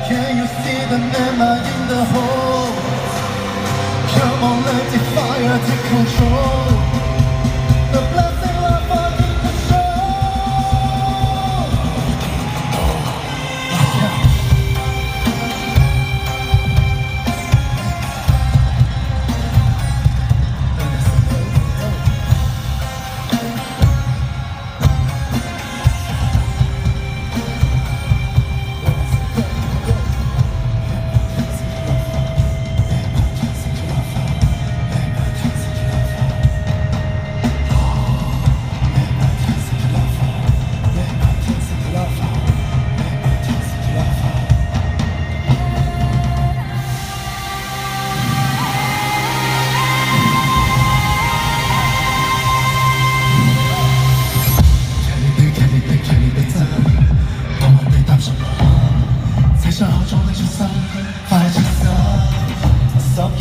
Can you see the member in the hole? Come on, let the fire take control. The blessing lover in the show.12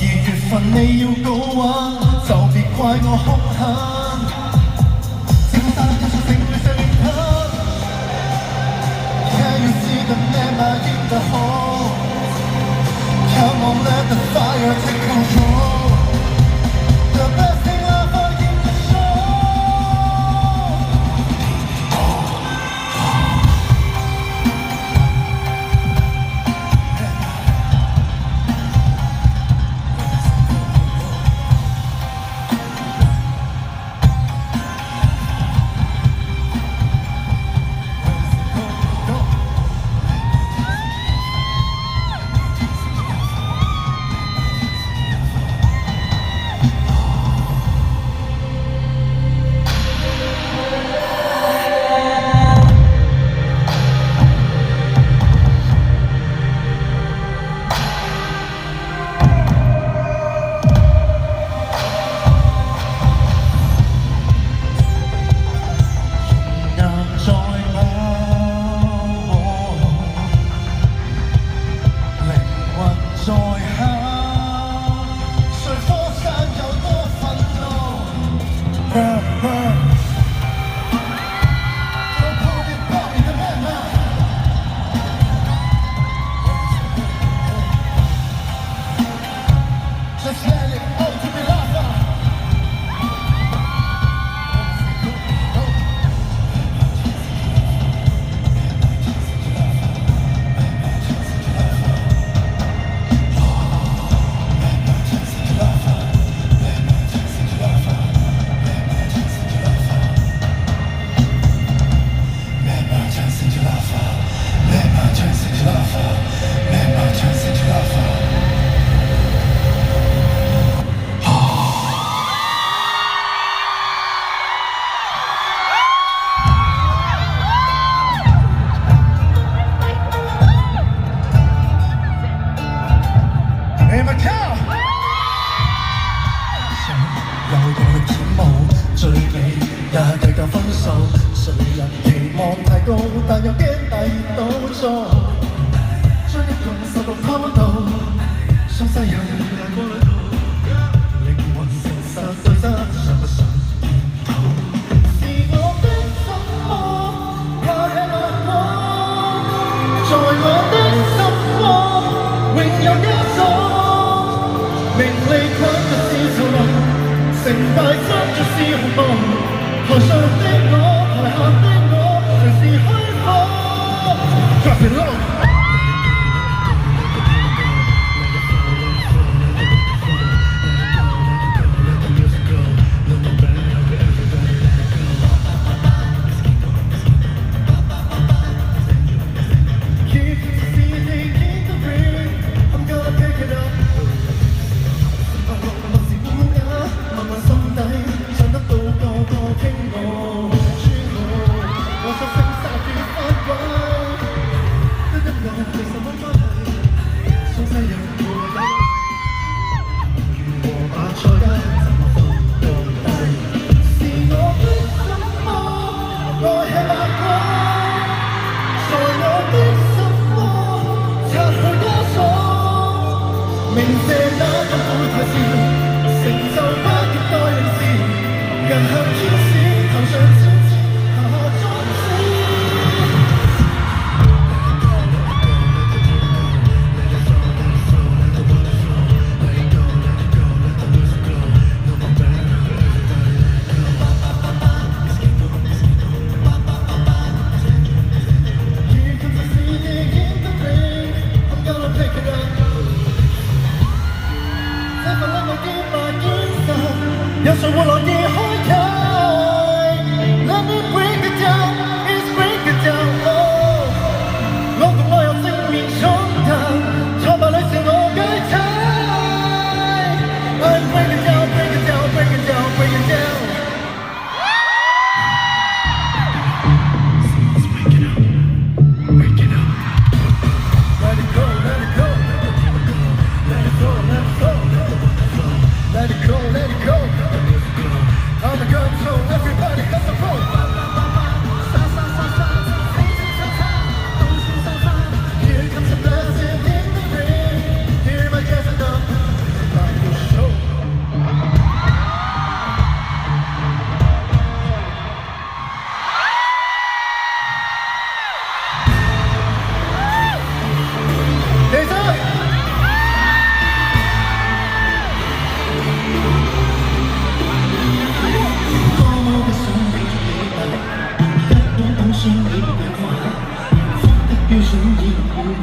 月份你要高玩，就別怪我哭喊。正山一出勝會上面吞。Can you see the member in the hole? Come on, let the fire take control. The blessing lover in the show. 在喊，誰科山有多憤怒？Just let it all to be lava. Hey Macau， 想有動力展舞，最尾也計較分數。誰人期望太高，但又驚大熱倒灶，將一個受到偷渡，傷勢有人過旅途，靈魂誠實對質，想不想見到？是我的心魔，怕吃落我，在我的心窩，永有一種。名利困就是囚籠，成敗爭就是紅夢。台上的我，台下的我，全是虛妄。Drop it low。慢慢心底唱得到個個傾慕。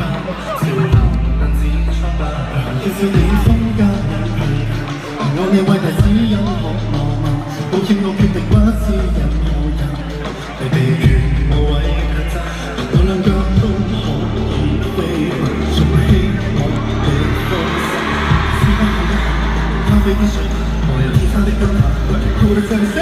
白，笑談能自蒼白，缺少你風格有距離，我嘅偉大只有學羅文，抱歉我決定不是任何人，你哋權無謂強責，我兩腳都可以飛，仲希望你放心，試翻好一下，咖啡啲水，我有天生的燈塔，我係酷得真係。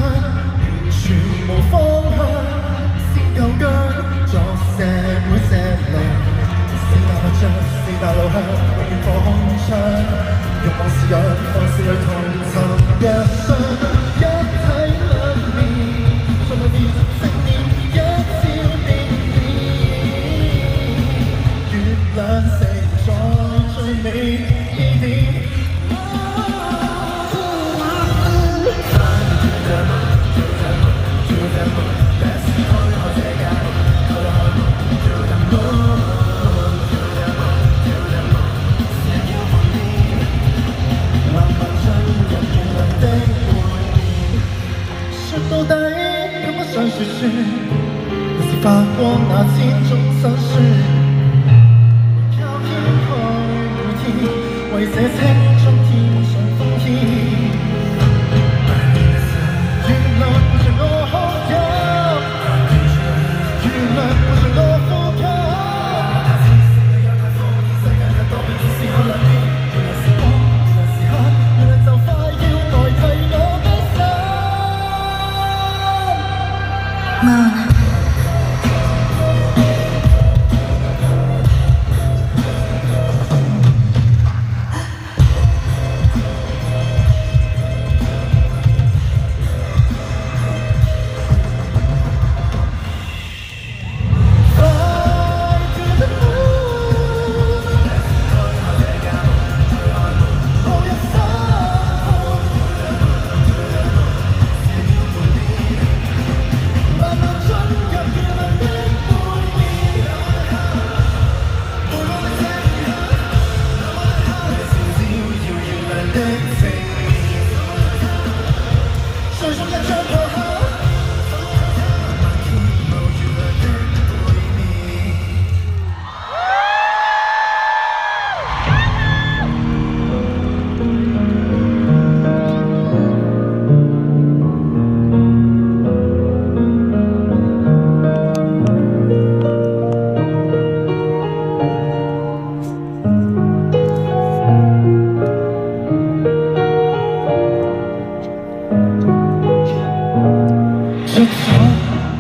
完全無方向，先夠薑作社會石梁，四大物象，四大路向，永遠放空窗，欲望是氧，放肆去同尋日常，一體兩面，在裏面正念一朝定義，月亮成在最美起點。到底怎麼想說說？還是發光那千種辛酸，靠天去每天為這青春添上風險。原來伴隨我哭泣，原來伴隨我呼吸。世界太多變只是看兩邊，原來是光，原來是黑，原來就快要代替我的心。Moon.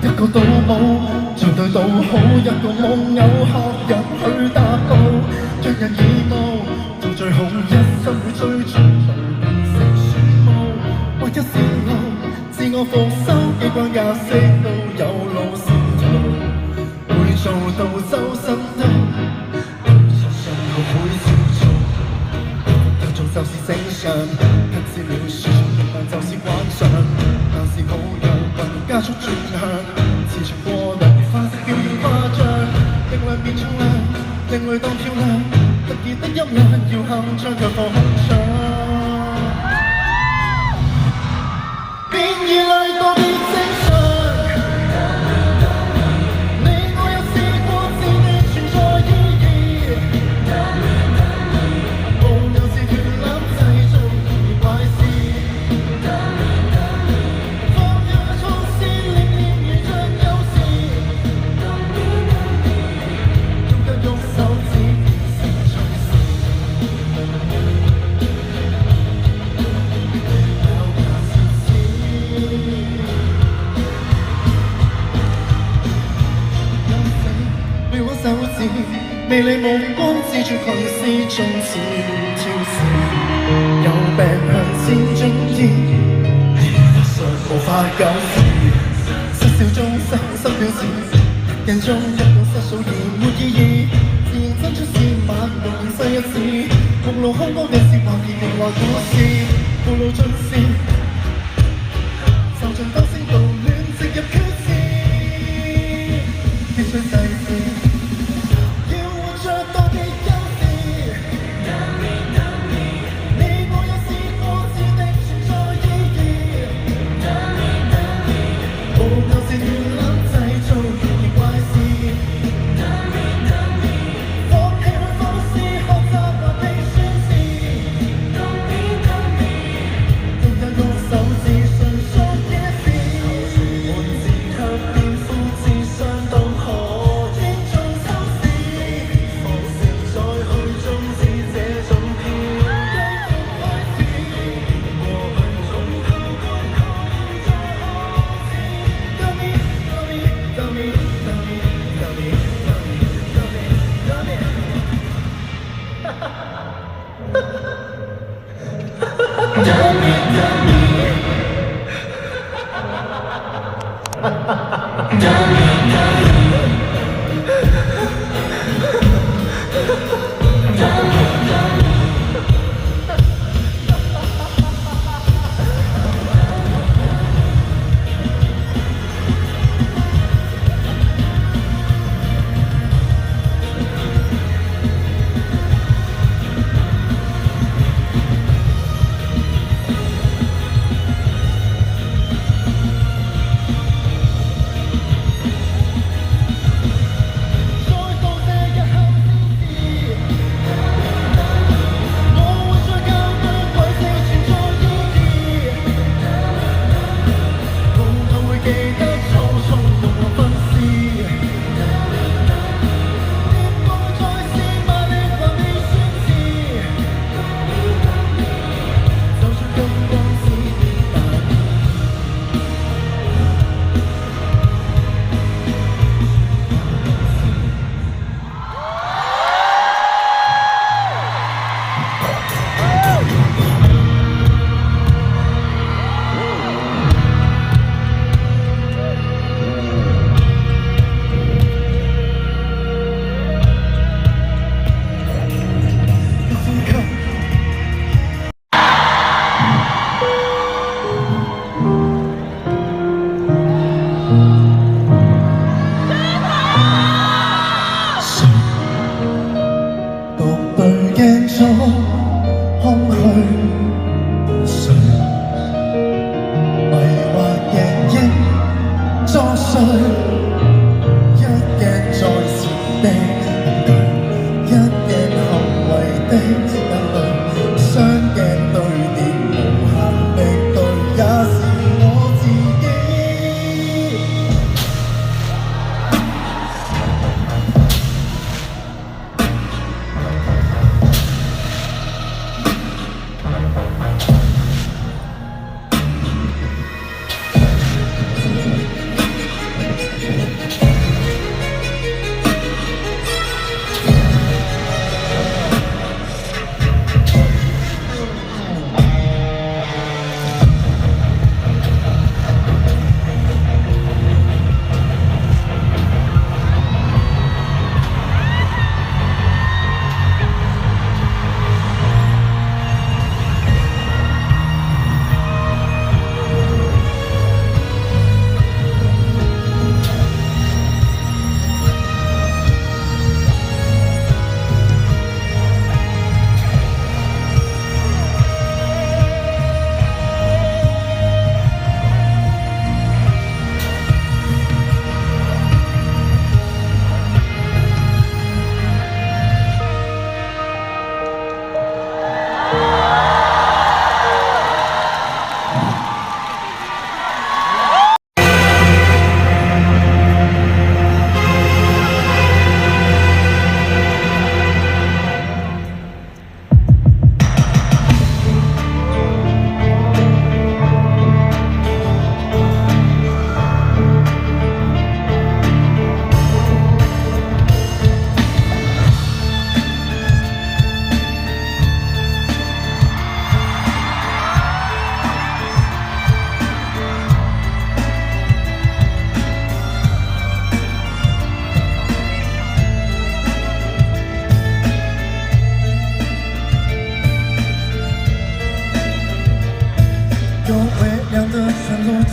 一個倒模，做對倒好，一個網友客入去搭步，將人義務做最好，一生會追逐路變成樹木，劃一線路，自我復修，機關格式都有路線圖，會做到周身都對錯上後會照做，有做就是正常，不知了説，但就是慣常，但是好有運加速轉向。自從過量花式表現誇張，定量變重量，另類當漂亮，特別的音量要鏗鏘卻放空槍，變異類道別正常。你我有試過自己存在意義，無聊時斷攬製造異怪事。魅力目光之處群絲中似挑事，有病向前進醫，無法救治，失笑中失表示，人中一個失數而沒意義，自認真出事萬無言世一次，目露凶光嘅事還而未來故事，步路盡是，受盡鬥聲道亂直入決戰，必須細緻。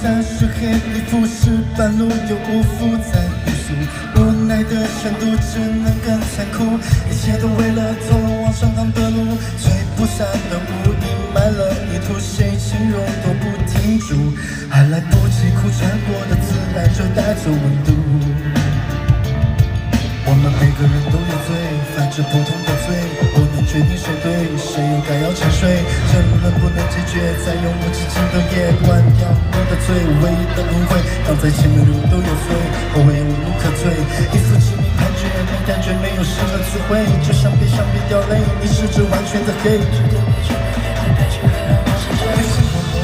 在是黑里浮世半路又无负在无数，无奈的程度只能更残酷，一切都为了通往上航的路，吹不散的雾阴霾了泥土，谁形容都不停住，还来不及哭，穿过的自然就带走温度。我们每个人都有罪，犯着不同的罪，不能决定谁对，谁又该要沉睡。争论不能解决，在永无止境的夜，关掉我的嘴，唯一的轮回，挡在前面路都有罪，后悔无路可退。一副致命判决，没感觉，没有适合词汇，就像别伤别掉泪，你是指完全的黑。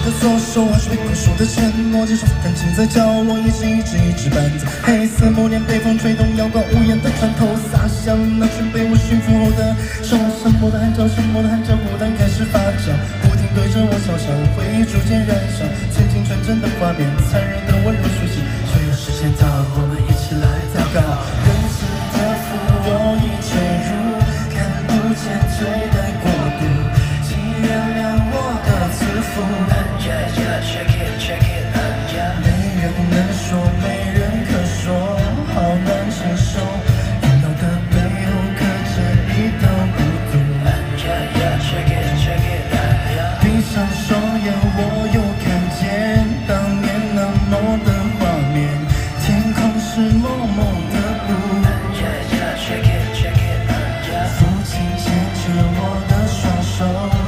的左手还是被困守的沉默，这首感情在角落，也是一只板子。黑色木帘被风吹动，阳光无言的穿透，洒向那群被我驯服后的手。沉默的汗照，沉默的汗照，孤单开始发酵，不停对着我嘲笑，回忆逐渐燃烧。曾经纯真的画面，残忍的温柔熟悉。间到，我们一起来祷告。仁慈的父，我已坠入看不见罪的国度，请原谅我的自负。没人能说，没人可说，好难承受。烦恼的背后刻着一道孤独。闭上双眼，我又看见当年那么的画面，天空是蒙蒙的雾。父亲牵着我的双手，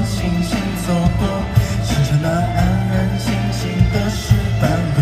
轻轻走过，寻找那安安静静的石板路。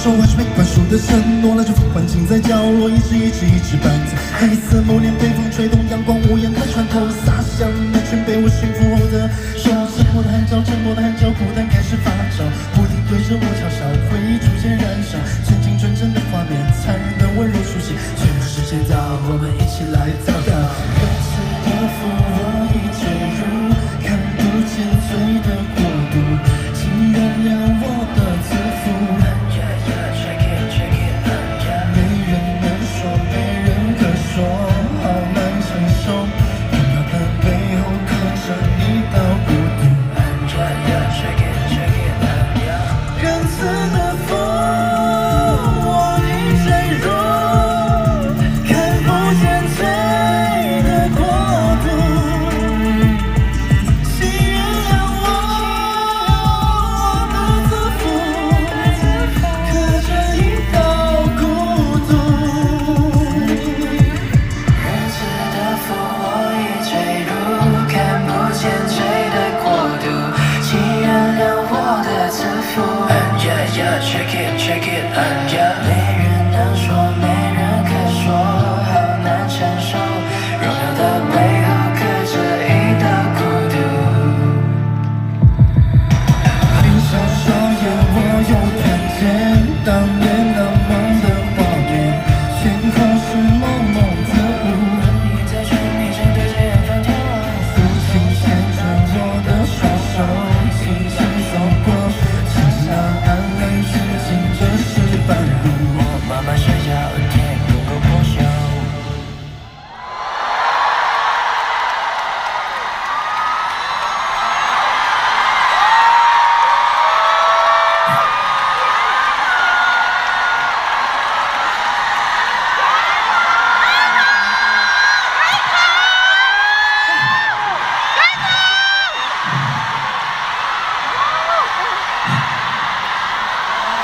说完全没关束的承诺，那就环境在角落，一只伴奏。黑色某年被风吹动，阳光无言的穿透，洒向那群被我驯服后的手。沉默的喊叫，沉默的喊叫，孤单开始发酵，不停对着我嘲笑，回忆逐渐燃烧，曾经纯真的画面，残忍的温柔出现。全世界到，我们一起来祷告。仁慈的父，我已坠入看不见罪的国度，请原谅我的自负。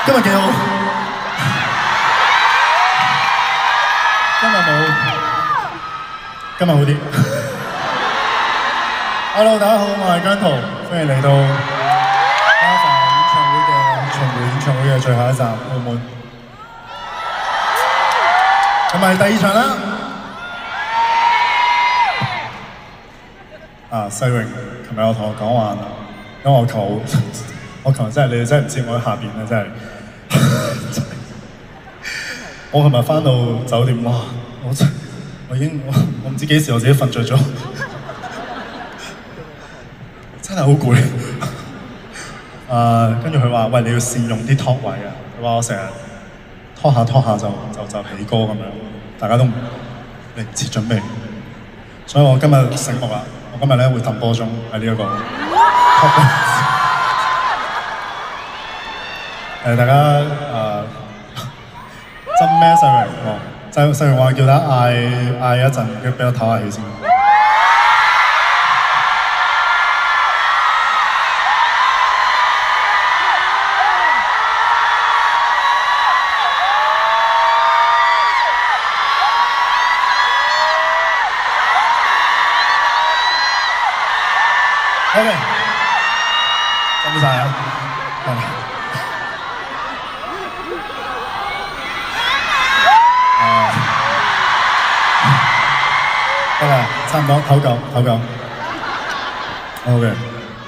今日幾好，今日冇，今日好啲。Hello， 大家好，我係姜濤，歡迎嚟到 Alpha 演唱會嘅最後一集澳門，咁咪第二場啦。世榮，琴日我同我講話，因為我琴日真係你哋真係唔知我喺下邊咧，真係。我琴日返到酒店，哇！我唔知幾時我自己瞓着咗，真係好攰。跟住佢話：喂，你要善用啲拖位啊！佢話我成日拖下就起歌咁樣，大家都嚟唔切準備。所以我今日醒目啦，我今日咧會揼波鐘喺呢一個拖位。大家斟咩世榮？世榮話叫大家嗌一陣，跟住俾我唞下氣先。OK， 辛苦晒啊！得啦，差唔多唞夠。OK，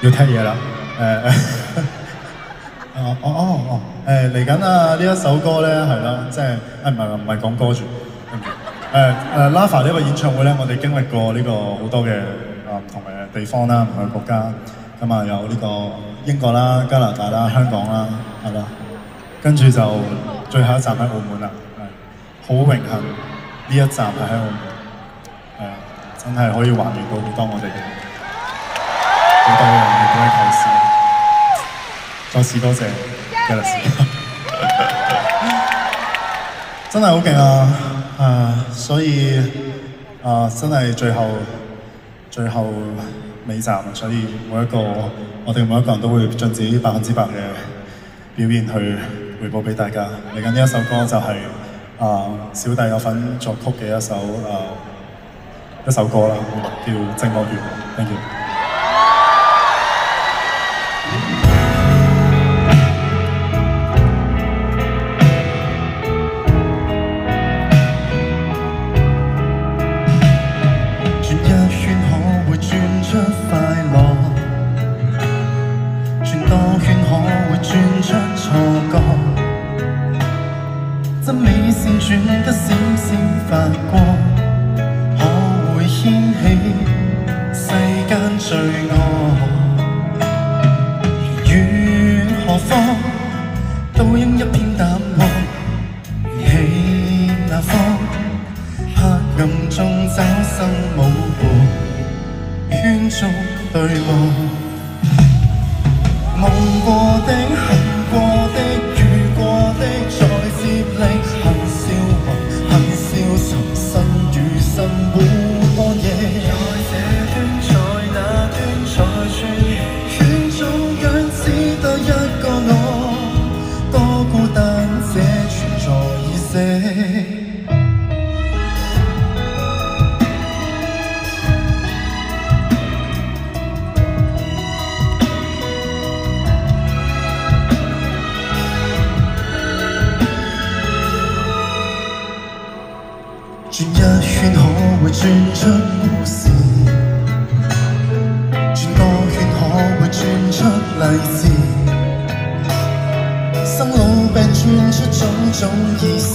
要聽嘢啦。嚟緊啊！呢一首歌咧係啦，即係唔係講歌住。Lava 呢個演唱會咧，我哋經歷過呢個好多嘅唔同嘅地方啦，唔同嘅國家。咁啊有呢個英國啦、加拿大啦、香港啦，係啦。跟住就最後一站喺澳門啦，好榮幸呢一站係喺澳門，真係可以還原到好多我哋嘅好多嘅各位同事。再次多謝 Galaxy， 真係好勁啊！所以真係最後尾站，所以我哋每一個人都會盡自己100%嘅表現去回報俾大家。嚟緊呢一首歌就係小弟有份作曲嘅一首歌啦，叫《寂寞園》。Thank you。轉得閃閃發光，可會掀起世間罪惡？於何方都應一片淡黃，起那方黑暗中找生舞伴，圈中對望。夢過的、恨過的、遇過的，再接力。恨笑沉身與心互看夜，在這端在那端在轉圈中央只得一個我，多孤單這存在已死。轉一圈可會轉出故事，轉多圈可會轉出勵志，生老病轉出種種意思，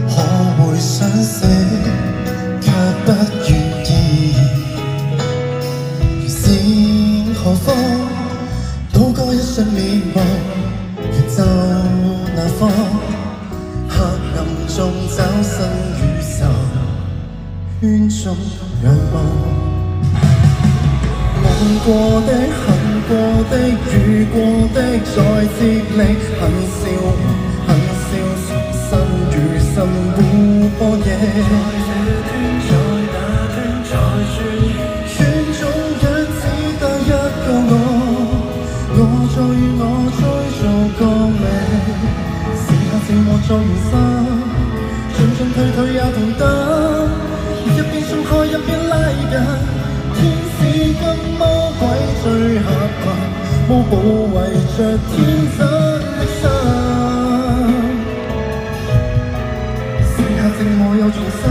可會想死卻不願意，是何方渡過一生滅亡，遠走那方黑暗中找生與愁，圈中仰望。夢過的、恨過的、遇過的，再接力，恨笑沉身與心互看夜。在這端在那端在轉圈中央只得一個我再與我追做個名。寂寞在延伸，進退也同等，一邊鬆開一邊拉緊，天使跟魔鬼最合群，無保衛着天真的心，試下寂寞又重生，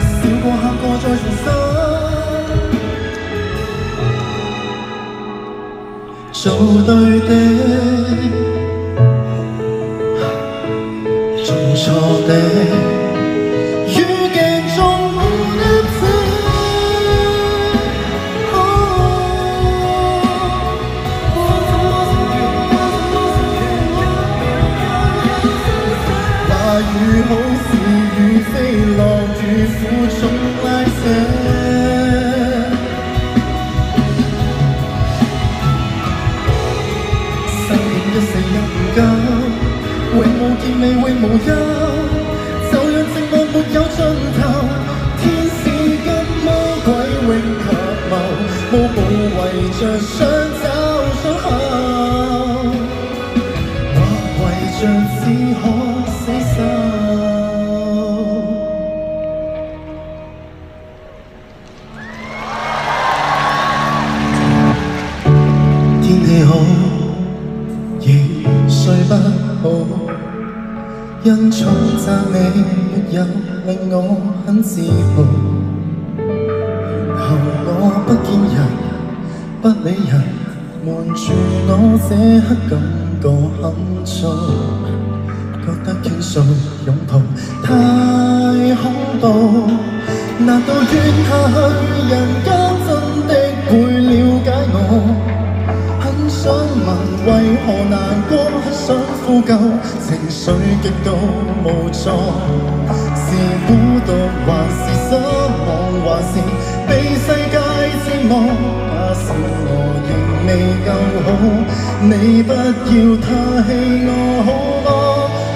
笑過喊過再重新，做對的。做錯的，於鏡中沒得睇。話語好似雨飛落，如負重拉扯。生命一世也唔夠。永無結尾，永無憂，就因重讚你沒有令我很自豪，然後我不見人不理人，瞞住我這刻感覺很糟，覺得傾訴擁抱太恐怖，難道怨下去人間真的會了解我？很想問為何難過，很想呼救，情緒極度無助，是孤獨還是失望，還是被世界折磨？假使我仍未夠好，你不要太氣我好嗎？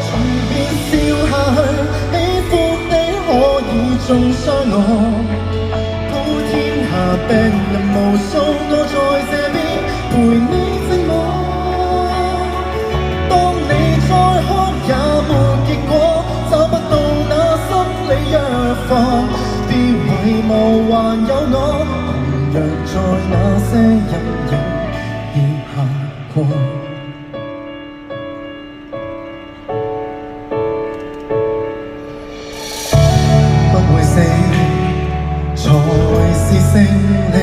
隨便笑下去，喜歡你可以中傷我，普天下病人無數，我在這邊陪你。別遺忘還有我，同樣在那些陰影已下過。不會死才是勝利，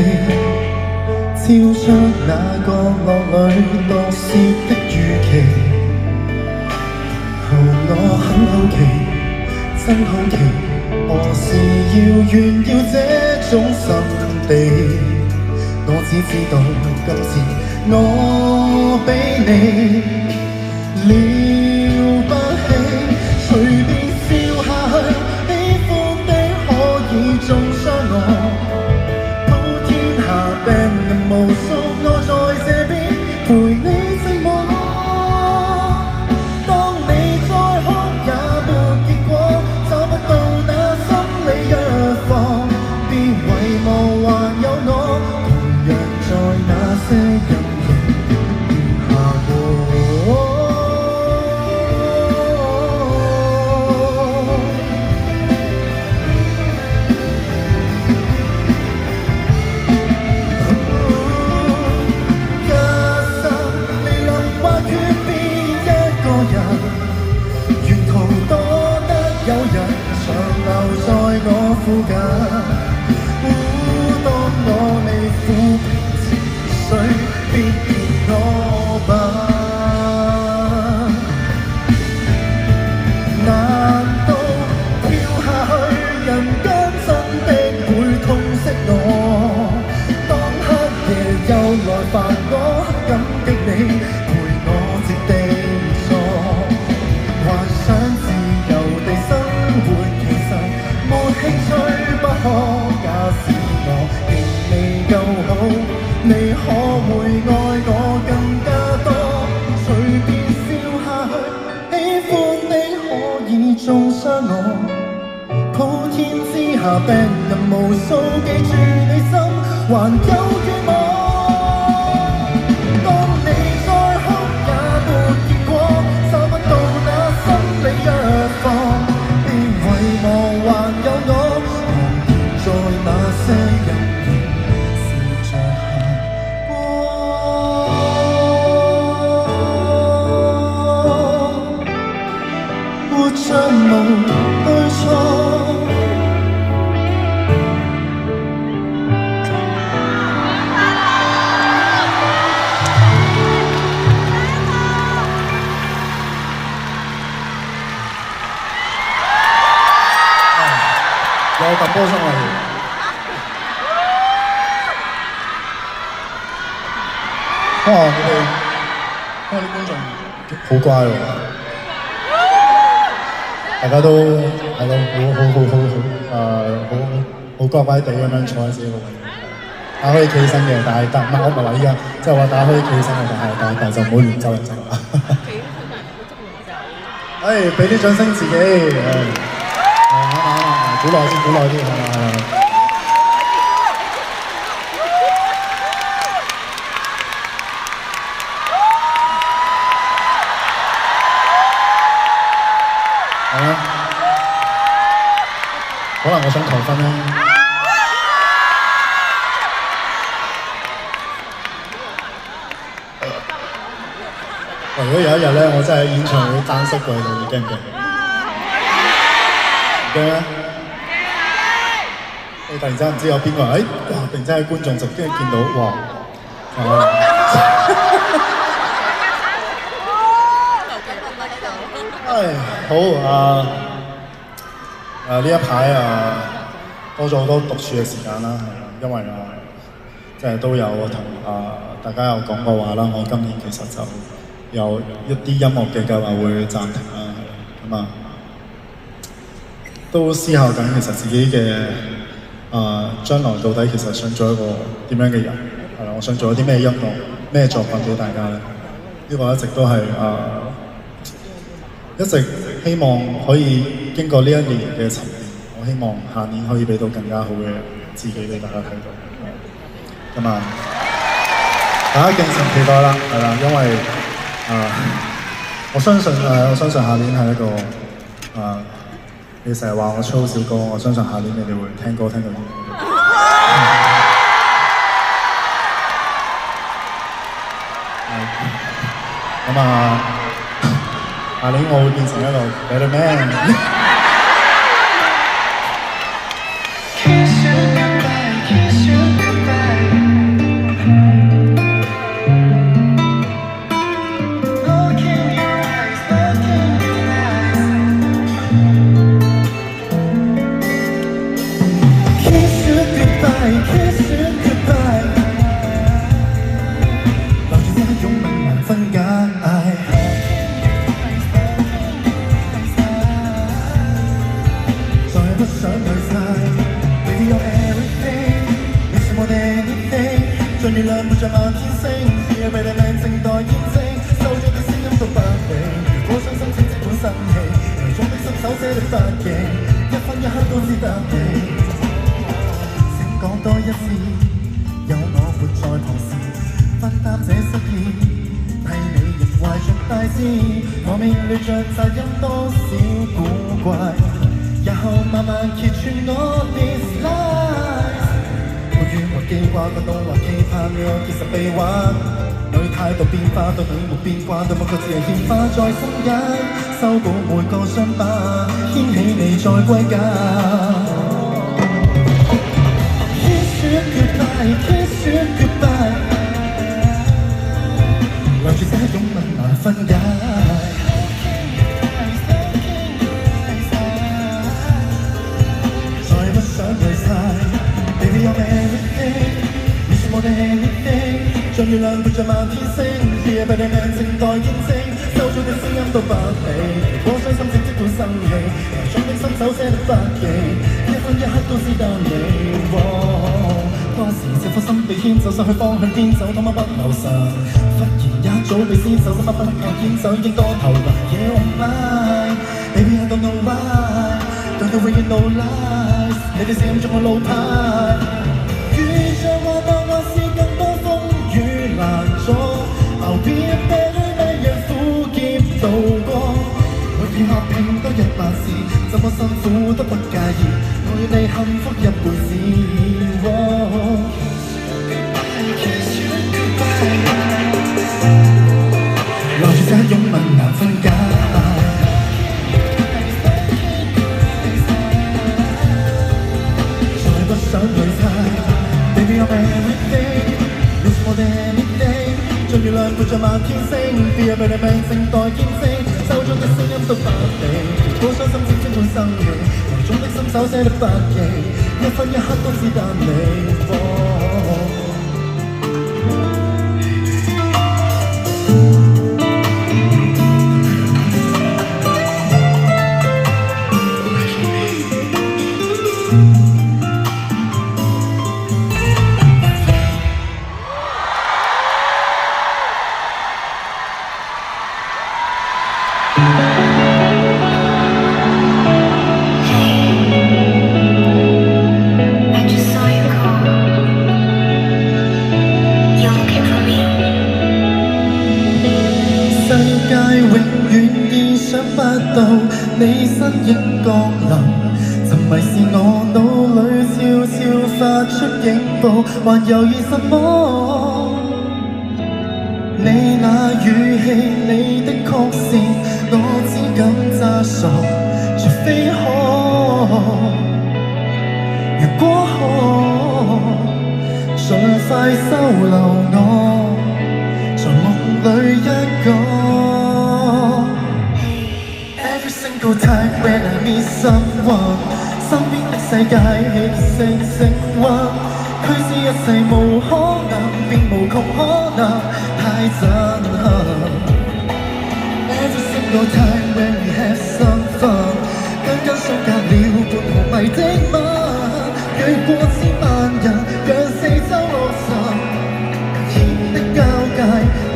超出那角落裏毒舌的預期。我很好奇，真好奇。何時遙遠要這種心地？我只知道今次我比你了不起，隨便笑下去，喜歡的可以中傷我，普天下病人無數，我在這邊陪你寂寞。當你再哭也沒結果，找不到藥房，別遺忘還有我，同樣在那些陰影下過。假實未能或決變一個人，沿途多得有人長留在我附近，當我未撫平情緒，別嫌我笨。難道跳下去，人間真的會痛惜我？當黑夜又來煩我，感激你陪我接地坐，幻想自由地生活，其實沒興趣不可。假使我仍未夠好，你可會愛我更加多？隨便笑下去，喜歡你可以中傷我，普天之下病人無數，記住你心還有願望。當你再哭也沒結果，找不到那心理藥房，別遺忘還有我，在那些陰影笑着行過，活着無對錯。有揼波聲嚟，哇！你哋啲觀眾好乖喎，大家都係咯，好乖乖地咁樣坐喺自己個位。大家可以企起身嘅，但係我唔係話依家，即係話大家可以企起身嘅，但係就唔好亂走人走啦。俾啲掌聲自己。估耐啲，係嘛？係啊，可能我想求婚啦。如果有一日咧，我真係喺演唱會單膝跪度，你驚唔驚？驚咩？你突然之間唔知有邊個哇！突然之間喺觀眾席跟住見到哇！好呢一排多咗好多獨處嘅時間啦，因為即係都有同大家有講過話啦，我今年其實就有一啲音樂嘅計劃會暫停啦，咁都思考緊其實自己嘅將來到底其實想做一個點樣嘅人，係啦，我想做一啲咩音樂、咩作品俾大家咧？呢個一直都係一直希望可以經過呢一年嘅沉澱，我希望下年可以俾到更加好嘅自己俾大家睇到。咁大家敬請期待啦，係啦，因為我相信下年係一個你成日話我操小歌，我相信下年你哋會聽歌聽到下年我會變成一個 better man。月亮伴着漫天星 ，Be a better man 正待見證，收咗啲聲音都不理。如果傷心請即管生氣，由衷的心手寫的筆記，一分一刻都只得你。請講多一次，有我活在旁時，分擔這失意，替你亦懷着大志。我面對着責任多少古怪，日後慢慢揭穿我 this life。我記掛個動畫期盼了，其實被玩女態度變化，對你沒變慣，對我卻只係獻花在心間，修補每個傷疤，牽起你再歸家。Kiss you goodbye, kiss you goodbye， 留住這種吻難分解。再不想累晒 ，Baby you're everything。我哋 anything， 像月亮伴着漫天星 ，Be a better man 正待見證，收咗嘅聲音都不理。如果傷心請即管生氣，由衷的心手寫的筆記，一分一刻都只得你。當時這顆心被牽走，失去方向邊走，多麼不留神。忽然一早被先手，心不能夠牽走，已經多投入。Yeah oh my baby I don't know why， 對到永遠 no lies， 你哋聲音中我路牌。I'll be a better man， 讓苦澀渡過，每片刻拼多100次，怎麼辛苦都不介意，我與你幸福一輩子。留住這擁吻難分解，再不想累太 ，Baby I'm everything，Miss more than anything。像月亮伴着漫天星 ，Be a better man 正待見證，收咗嘅聲音都不理。如果傷心請即管生氣，由衷的心手寫的筆記，一分一刻都只得你。你身影降臨，曾迷視我腦裏悄悄發出警報，還猶豫什麼？你那語氣，你的曲線，我只敢詐傻。飛可，如果可，盡快收留我，在夢裏一個。Every single time when I meet someone， 身邊的世界氣息升溫，驅使一切無可能變無窮可能，太震撼。Every single time when we have some fun， 緊緊相隔了半毫米的吻，越過千萬人，讓四周落神，天的交界，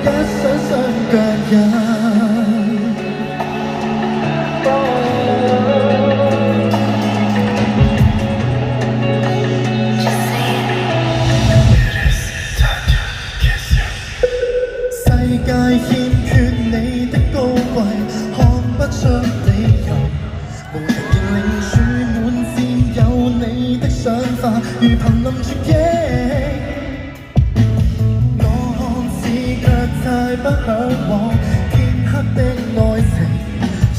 一雙雙腳印。世界欠缺你的高貴，看不出理由，無人認領處滿佔有你的想法，如瀕臨絕境。我看似卻太不嚮往，天黑的愛情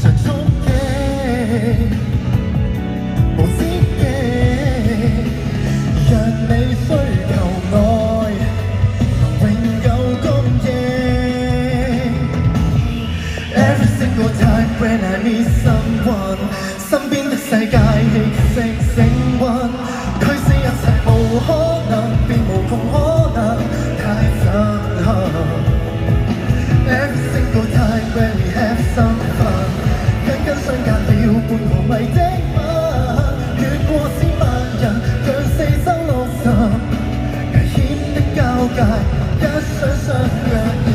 常衝擊，無止境，讓你需求愛。Every single time when I meet someone， 身邊的世界氣息升溫，驅使一切無可能變無窮可能，太震撼。Every single time when we have some fun， 緊緊相隔了半毫米的吻，越過千萬人，讓四周落神，危險的交界，一雙雙腳印。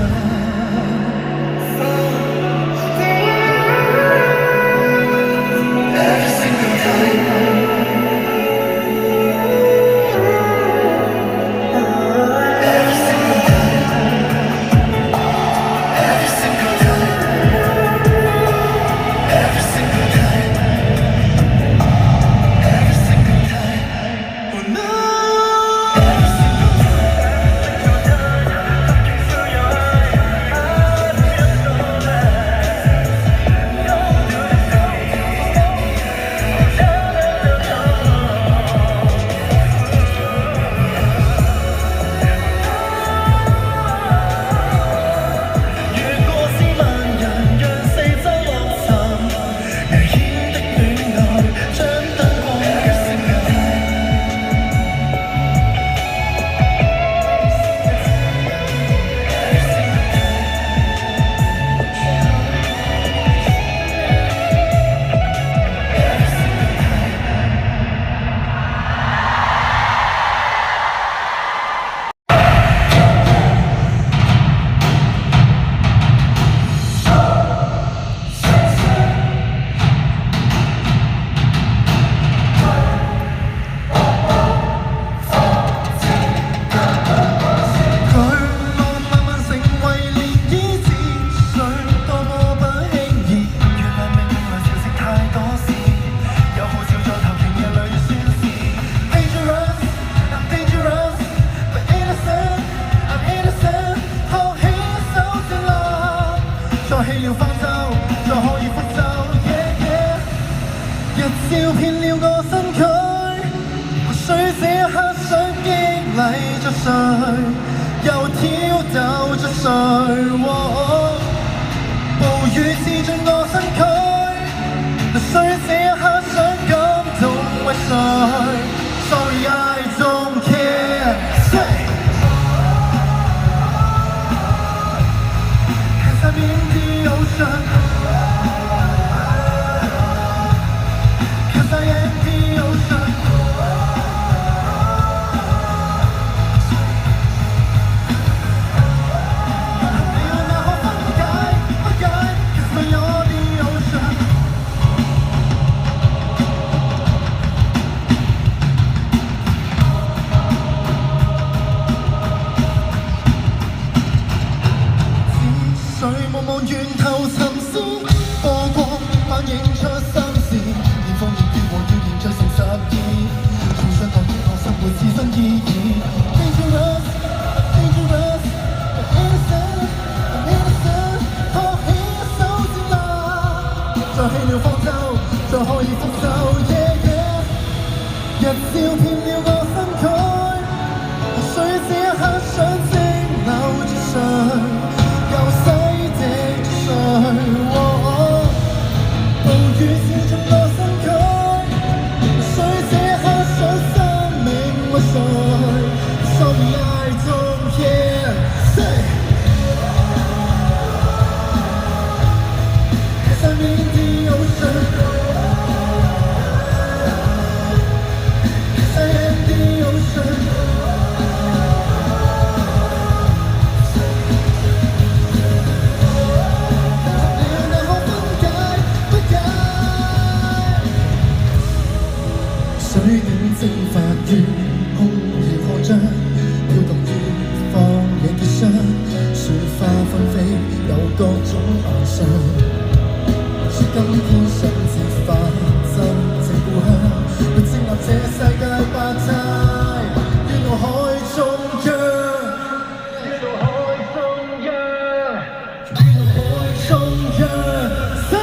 照遍了我身軀，或許這刻想激勵着誰，又挑逗着誰。暴雨刺進我身軀，或許這刻想感動為誰。Sorry I don't care。Cause I'm in the ocean。日照遍了我身軀，或許這一刻想蒸餾着誰，又洗滌着誰。暴雨刺中我身軀，或許這一刻想生命為誰。Sorry I don't care. Say, 'cause I'm in the ocean.水點蒸發於空氣擴張，飄蕩於荒野結霜，雪花紛飛有各種幻想。說今天想至化真正故鄉，會蒸立這世界百態，於腦海中央，於腦海中央，於腦海中央。Say。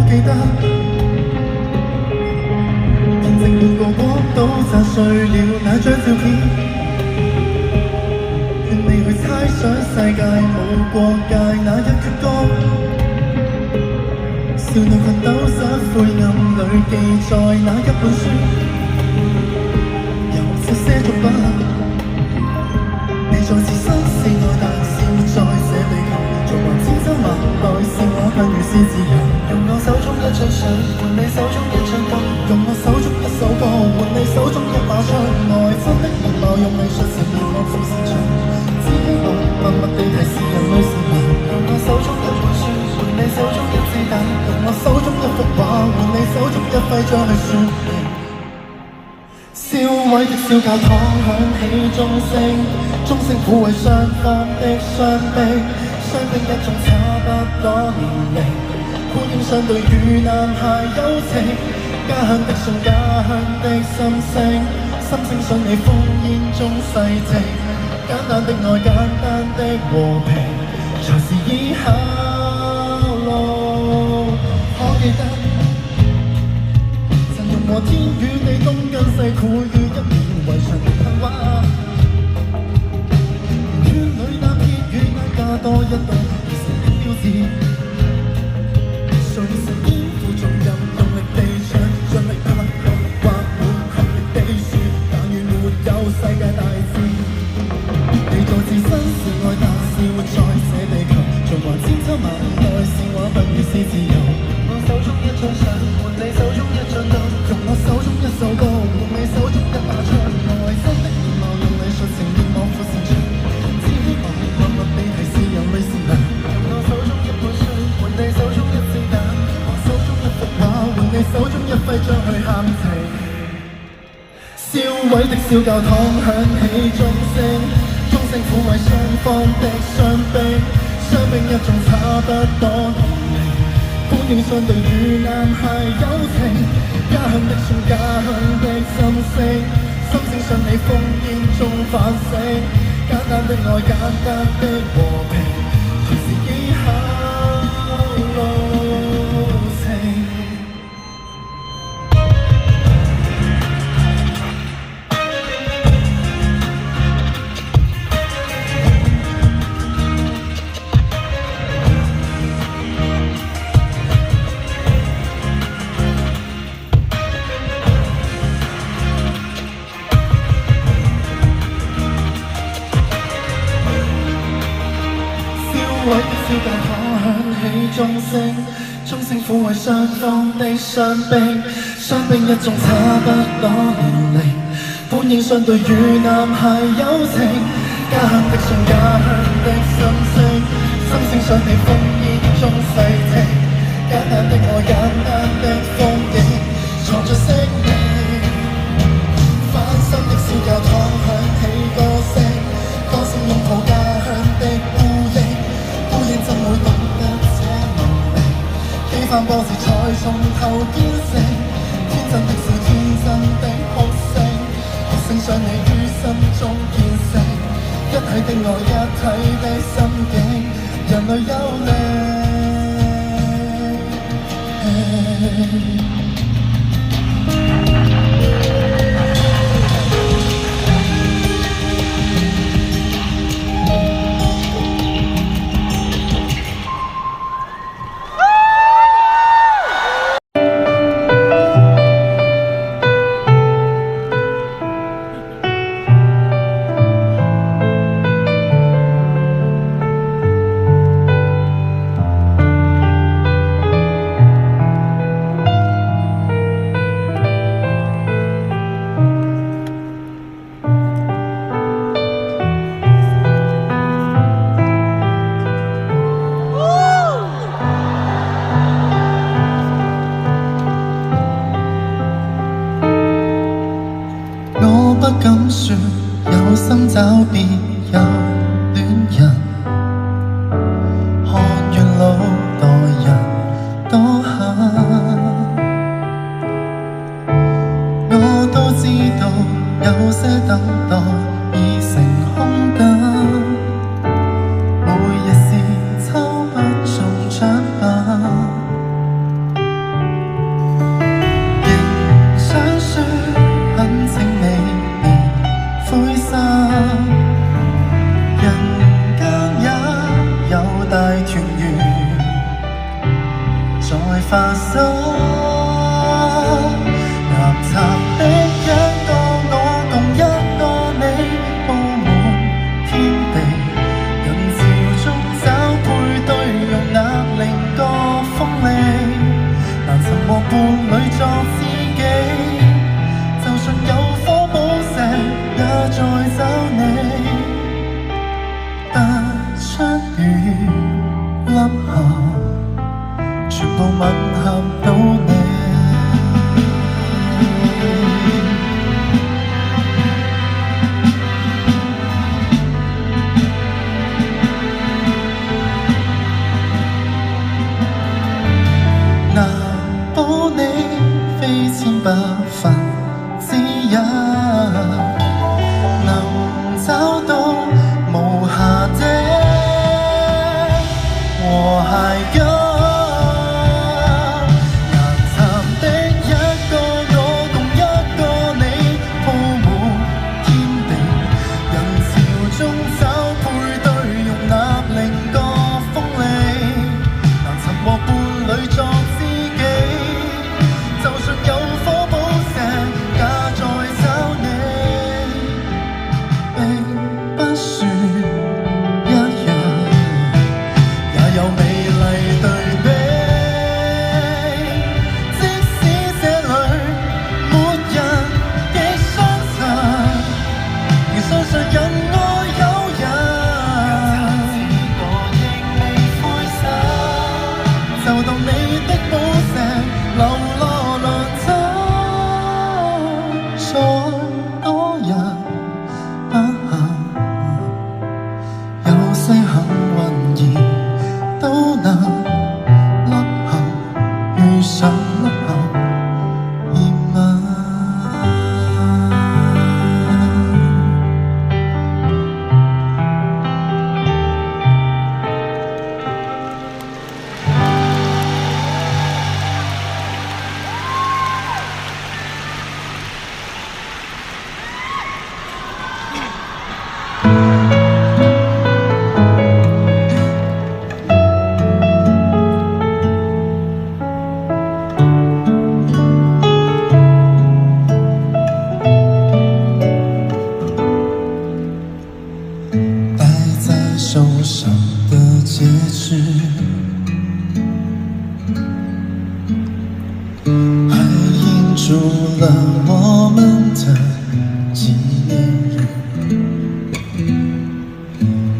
記得平靜每個國都砸碎了那張照片，願你去猜想世界無國界那一闕歌，少女裙兜失灰暗裏記載那一本書，有這些作品，你在自身是愛，但是在這地球，縱橫千秋萬代，是我不如是自由。用我手中一張相，換你手中一張燈；用我手中一首歌，換你手中一把槍。愛真的面貌，用藝術呈現我副擅長。只希望默默地提示人類善良。用我手中一本書，換你手中一支彈；用我手中一幅畫，換你手中一徽章去說明。燒毀的小教堂響起鐘聲，鐘聲撫慰雙方的傷悲，傷兵一眾差不多年齡，歡迎相對與男孩友情，家鄉的信，家鄉的心聲，心聲想你烽煙中細靜，簡單的愛，簡單的和平，才是以後路。可記得曾用和天與地東跟西苦於一面圍牆噴畫，圈裏那撇與那加多一道而成的標誌。誰曾肩負重任，用力地唱，盡力拍，用力畫滿，合力地說，但願沒有世界大戰。你在自身是愛，但是活在這地球，縱橫千秋萬代，是我不如是自由。我手中一張相，換你手中一張燈；用我手中一首歌，換你手中一把槍。愛真的面貌，用藝術呈現我副擅長。只希望默默地提示人類善良。用我手中一本書，換你手中一支彈；我手中一幅畫，換你手中一徽章去喊情。燒毀的小教堂響起鐘聲，鐘聲撫慰雙方的傷悲，傷兵一眾差不多年齡，歡迎相對與男孩友情，家鄉的信，家鄉的心聲，心聲想你烽煙中反省，簡單的愛，簡單的和平，才是以後路程。鐘聲撫慰雙方的傷兵，傷兵一眾差不多年齡，本應相對與男孩友情，家鄉的信，家鄉的心聲，心聲上地烽煙中細聽，簡單的愛，簡單的風景，藏着聲音，翻新的小教堂響起歌聲，歌聲擁抱家鄉的孤影，孤影怎會懂得這濃味？幾番波折才從頭見成，天真的笑，天真的哭聲，哭聲想你於心中見證，一體的愛，一體的心境，人類有靈。不敢說有心找別有戀人，看願老代人多狠，我都知道有些等待已成空等，每日是抽不中獎品，仍想說很請你灰心，人間也有大團圓在發生。南站的一個我共一個你，佈滿天地，人潮中找配對，容納另個風力，難尋獲伴侶作知己，就算有火寶石也在找你，突出雨粒下，全部吻合到你。難保你非千百分之一，找到無瑕的和諧感，難尋的一個我共一個你，鋪滿天地，人潮中找配對，容納另個風力，難尋獲伴侶作知己，就算有火寶石住了我们的纪念日。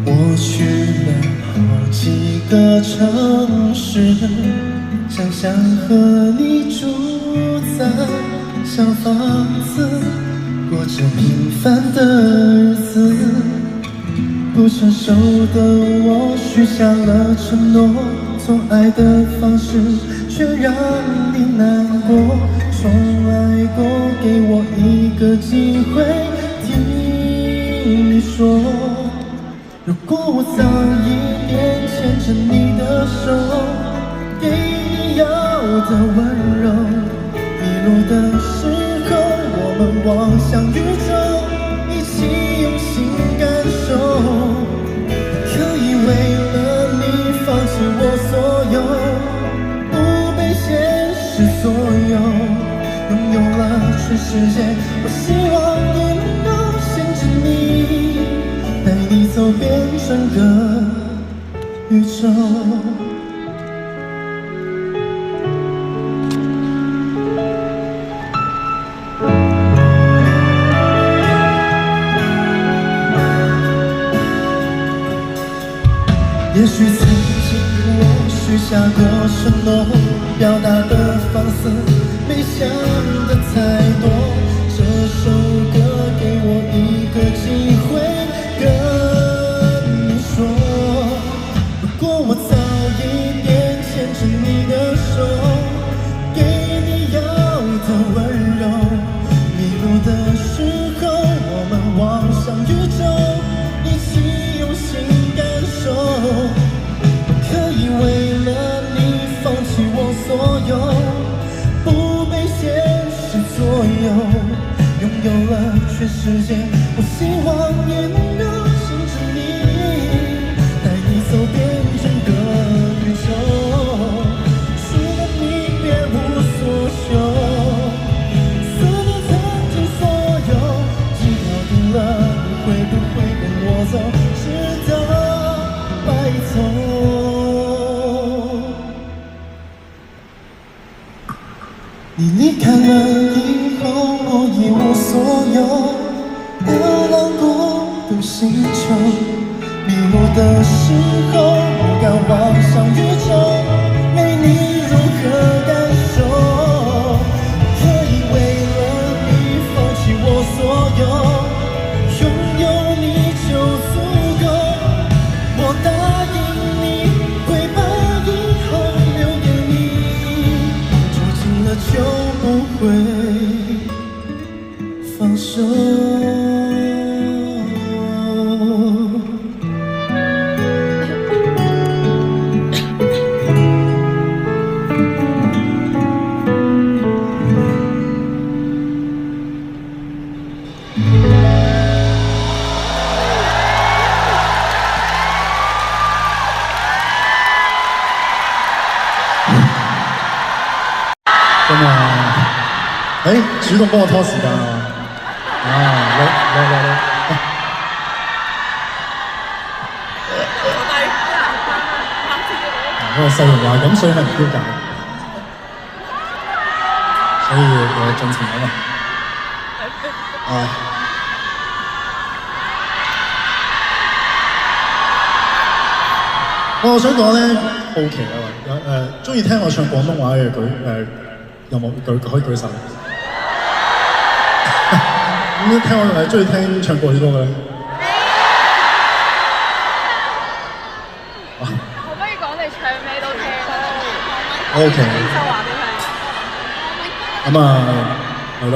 我去了好几个城市，想象和你住在小房子，过着平凡的日子。不成熟的我许下了承诺，做爱的方式却让你难过。从来过，给我一个机会听你说。如果我早一点牵着你的手，给你要的温柔，迷路的时候我们望向宇宙，一起用心感受。可以为了你放弃我所有，不被现实左右，拥有了全世界。我希望也能够牵着你，带你走遍整个宇宙。也许曾经我许下过承诺，表达的方式没想的太多。这首歌给我一个机会跟你说，如果我早一点牵着你的手，给你要的温柔，迷路的时候我们望向宇宙，一起用心感受。可以为了你放弃我所有，不被现实左右，拥有了全世界。我希望也能够牵着你，带你走遍整个宇宙。除了你别无所求，思念曾经所有，只要定了你会不会跟我走，直到白头。你离开了以后，我一无所有，流浪过独星球，迷路的时候不敢望向宇宙，没你如何感受？可以为了你放弃我所有，拥有你就足够。我答应你会把以后留给你，住进了就不会放手。咁啊，主動幫我拖時間啊！嚟，我係細人話咁，所以係唔標價，所以我盡情講啊！我想講咧，好奇啊，中意聽我唱廣東話嘅有冇可以舉手？咁聽我中意聽唱國語歌嘅咧？可唔可以講你唱咩都聽？O K。就話俾佢。咁啊，係咯。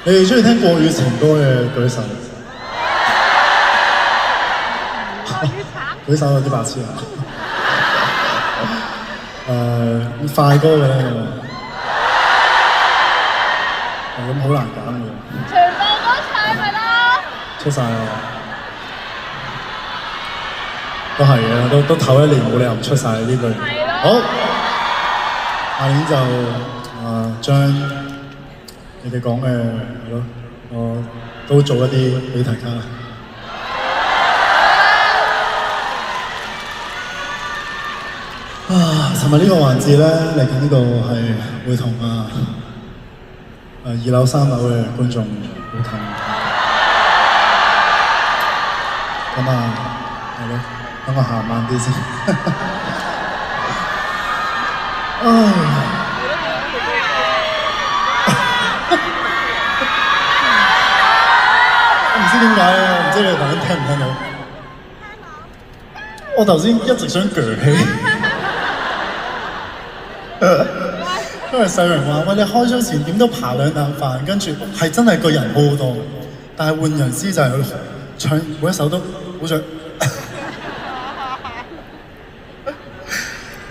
你哋中意聽國語情歌嘅舉手。舉手有啲白痴啊！快歌嘅咧，咁好難揀嘅。全部都唱咪啦！出晒啦，都係嘅，都唞一年冇理由唔出晒呢句。好，下年就將你哋講嘅係咯，我都做一啲俾大家。尋日呢個環節咧，嚟緊呢度係會同2樓3樓嘅觀眾會同咁係咯，等我行慢啲先。我唔知點解咧，唔知你哋大家聽唔聽到？我頭先一直想鋸氣。因為世榮話：喂，你開 show 前點都爬2啖飯，跟住係真係個人好好多，但係換人師就係唱每一首都好想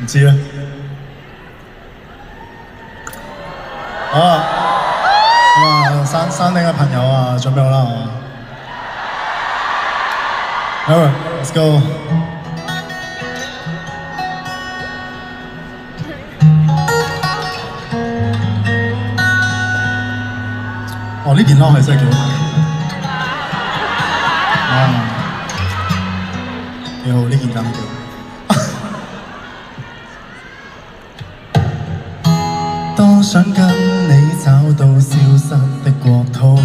唔知咧。好啊，山頂嘅朋友啊，準備好啦，好啊 ，Alright，let's go。呢件褸係真係幾好睇，幾好，呢件揀得幾好。多想跟你找到消失的國土，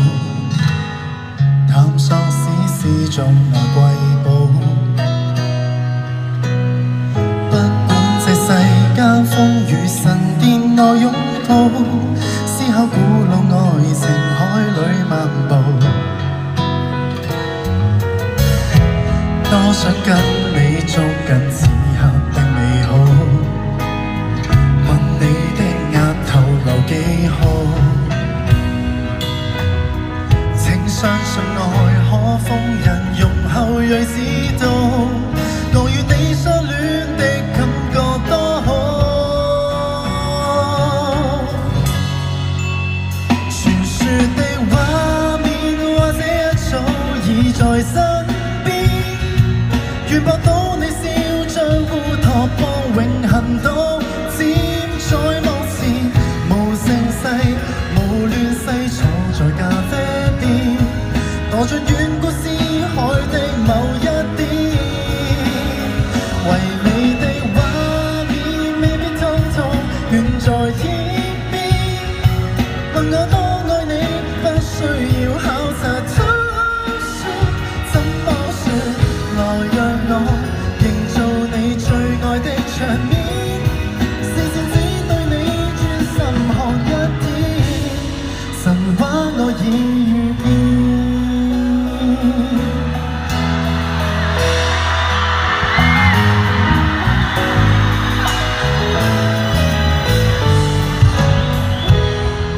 探索史詩中那瑰寶。不管這世間風雨神殿內擁抱，思考古老愛情海裏漫步，多想跟你捉緊此刻的美好，問你的額頭留幾號，請相信愛可瘋人容後睿知道，我與你相戀的感覺多好。的畫面或者一早已在身邊，願博到你笑像烏托邦永恆都佔在目前，無盛世無亂世坐在咖啡店，墮進遠古詩海的某一點，唯美的畫面未必通通遠在天邊，問我多需要考察推算，怎麼說？來讓我營造你最愛的場面，視線只對你專心看一點，神話我已遇見。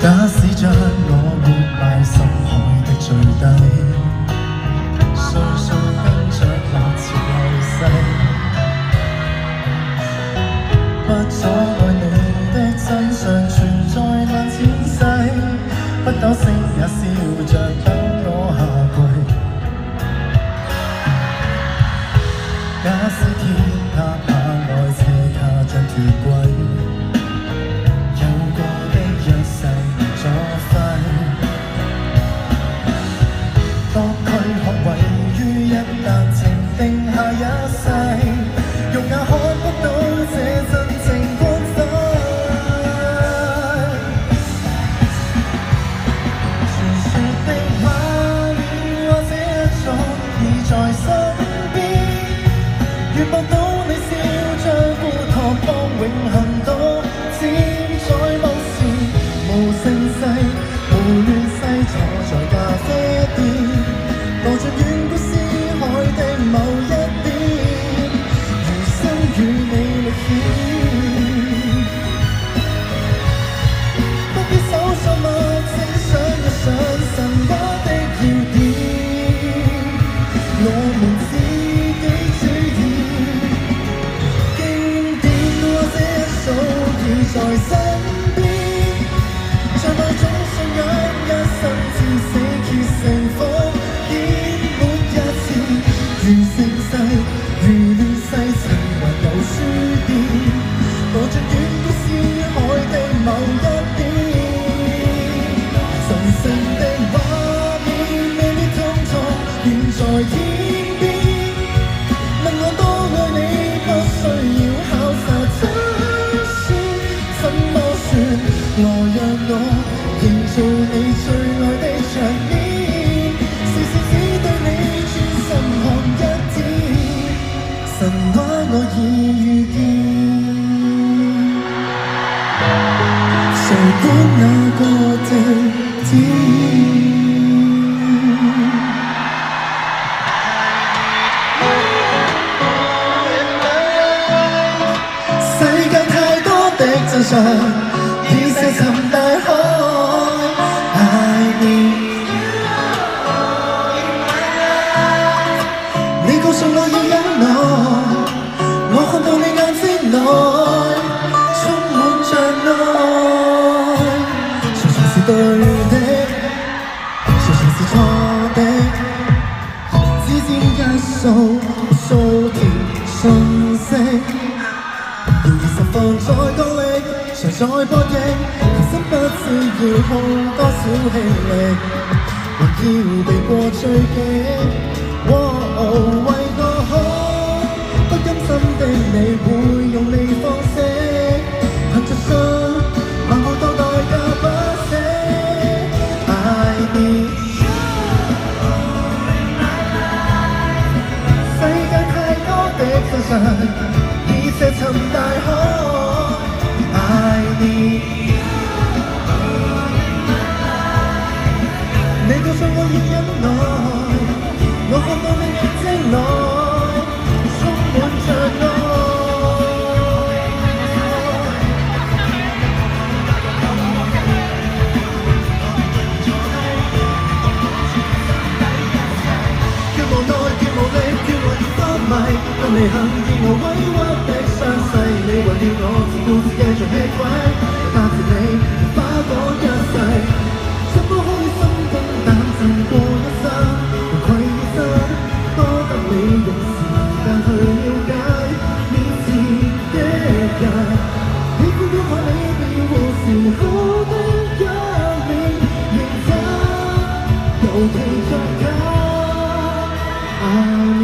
假使將我活埋深海的最低，歲數跟着浪潮流逝，不阻礙你的真相存在萬千世，不抖聲也笑着等我下跪。假使天塌下來，車卡將脫軌，有過的約誓作廢，當軀殼位於一笪情定下一世，肉眼看不到這真正光輝。讓我營造你最愛的場面，時時只對你專心看一天，神話我已遇見。誰管那個地點？世界太多的真相，已石沉大海。愛你，你告訴我要忍耐，我看到你眼睛內充滿着愛。誰才是對的，誰才是錯的？指尖一掃，無數條訊息。要20放在角力，常在博弈，人生不知要耗多少氣力，還要避過追擊。為我好，不甘心的你會用你方式，憑着心，還好多代價不捨。愛你，世界太多的真相。石沉大海，愛你。你告訴我要忍耐，我看到你眼睛內充滿着愛。叫無奈，叫無力，叫我要昏迷，當你肯見我委屈的傷勢，你為了我自顧自繼續吃虧，答謝你花嗰一世，怎麼可以心驚膽戰過一生，無愧於身，多得你用時間去了解，面前的人，喜歡觀看你變和時候的一面，認真尤其作假。愛你，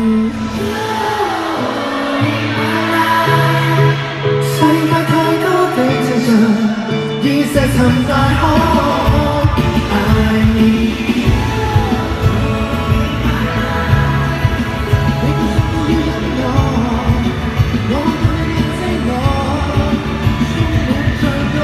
世界太多的真相，已石沉大海。愛你，你告訴我要忍耐，我對你眼睛內充滿着愛。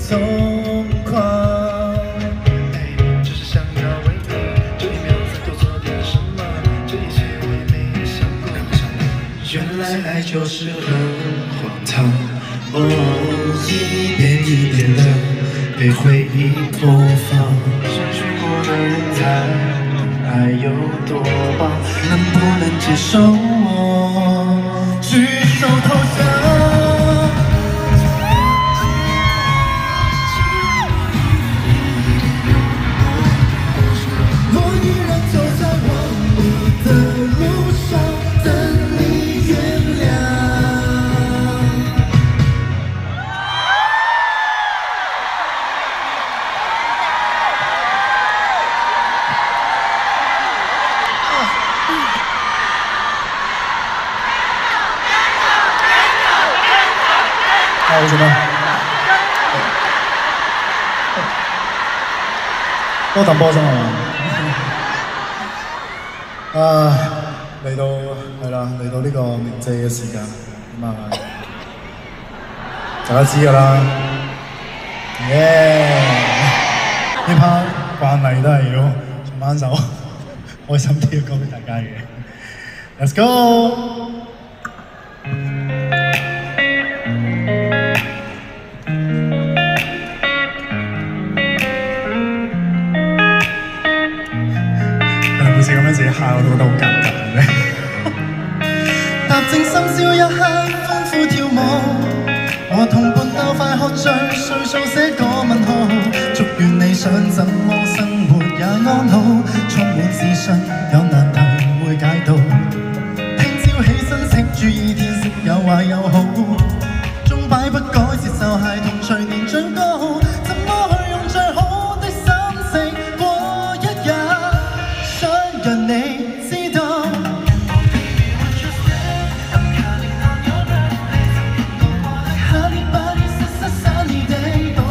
痛快。只是想要为你这一秒再多做点什么，这一切我也没想过。原来爱就是很荒唐，一遍一遍的被回忆播放。失去过的人才懂爱有多棒，能不能接受我举手投降？好什麼？多啖波聲係嘛？嚟到係啦，嚟到呢個鳴謝嘅時間，咁啊，大家知㗎啦。呢 part 慣例都係要唱翻首開心啲嘅歌俾大家嘅。Let's go！每次咁樣自己喊我都覺得好尷尬嘅。踏正深宵一刻，歡呼跳舞，和同伴鬥快喝醉，歲數寫個問號。祝願你想怎麼生活也安好，充滿自信，有難題會解到。聽朝起身識注意天色有壞有好，鐘擺不改接受孩童隨年長高，怎麼去用最好的心情過一日？想讓你知道。Honey, body, sunny day。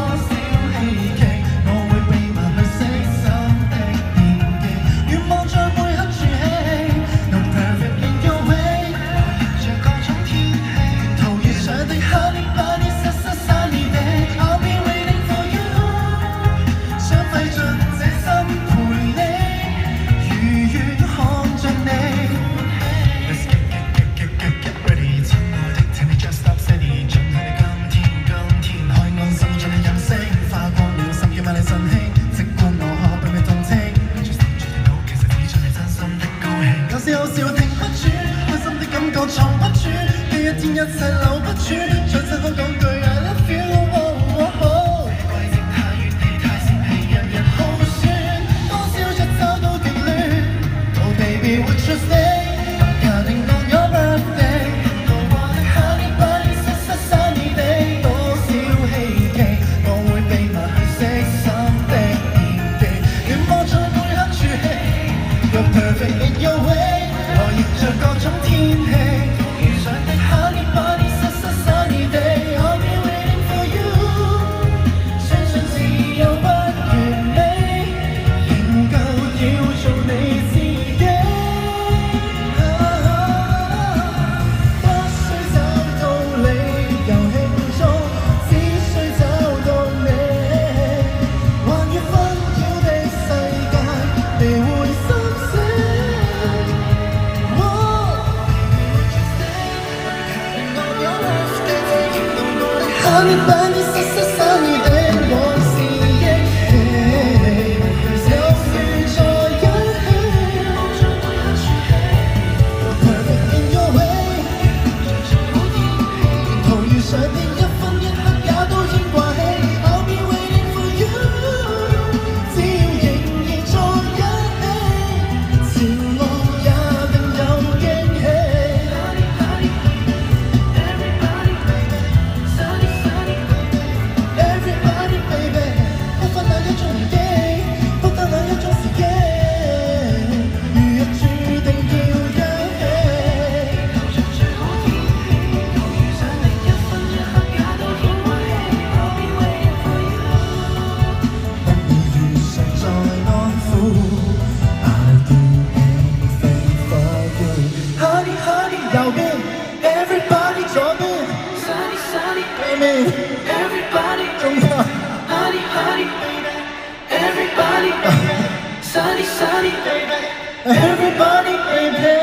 sunny, baby. Everybody, baby.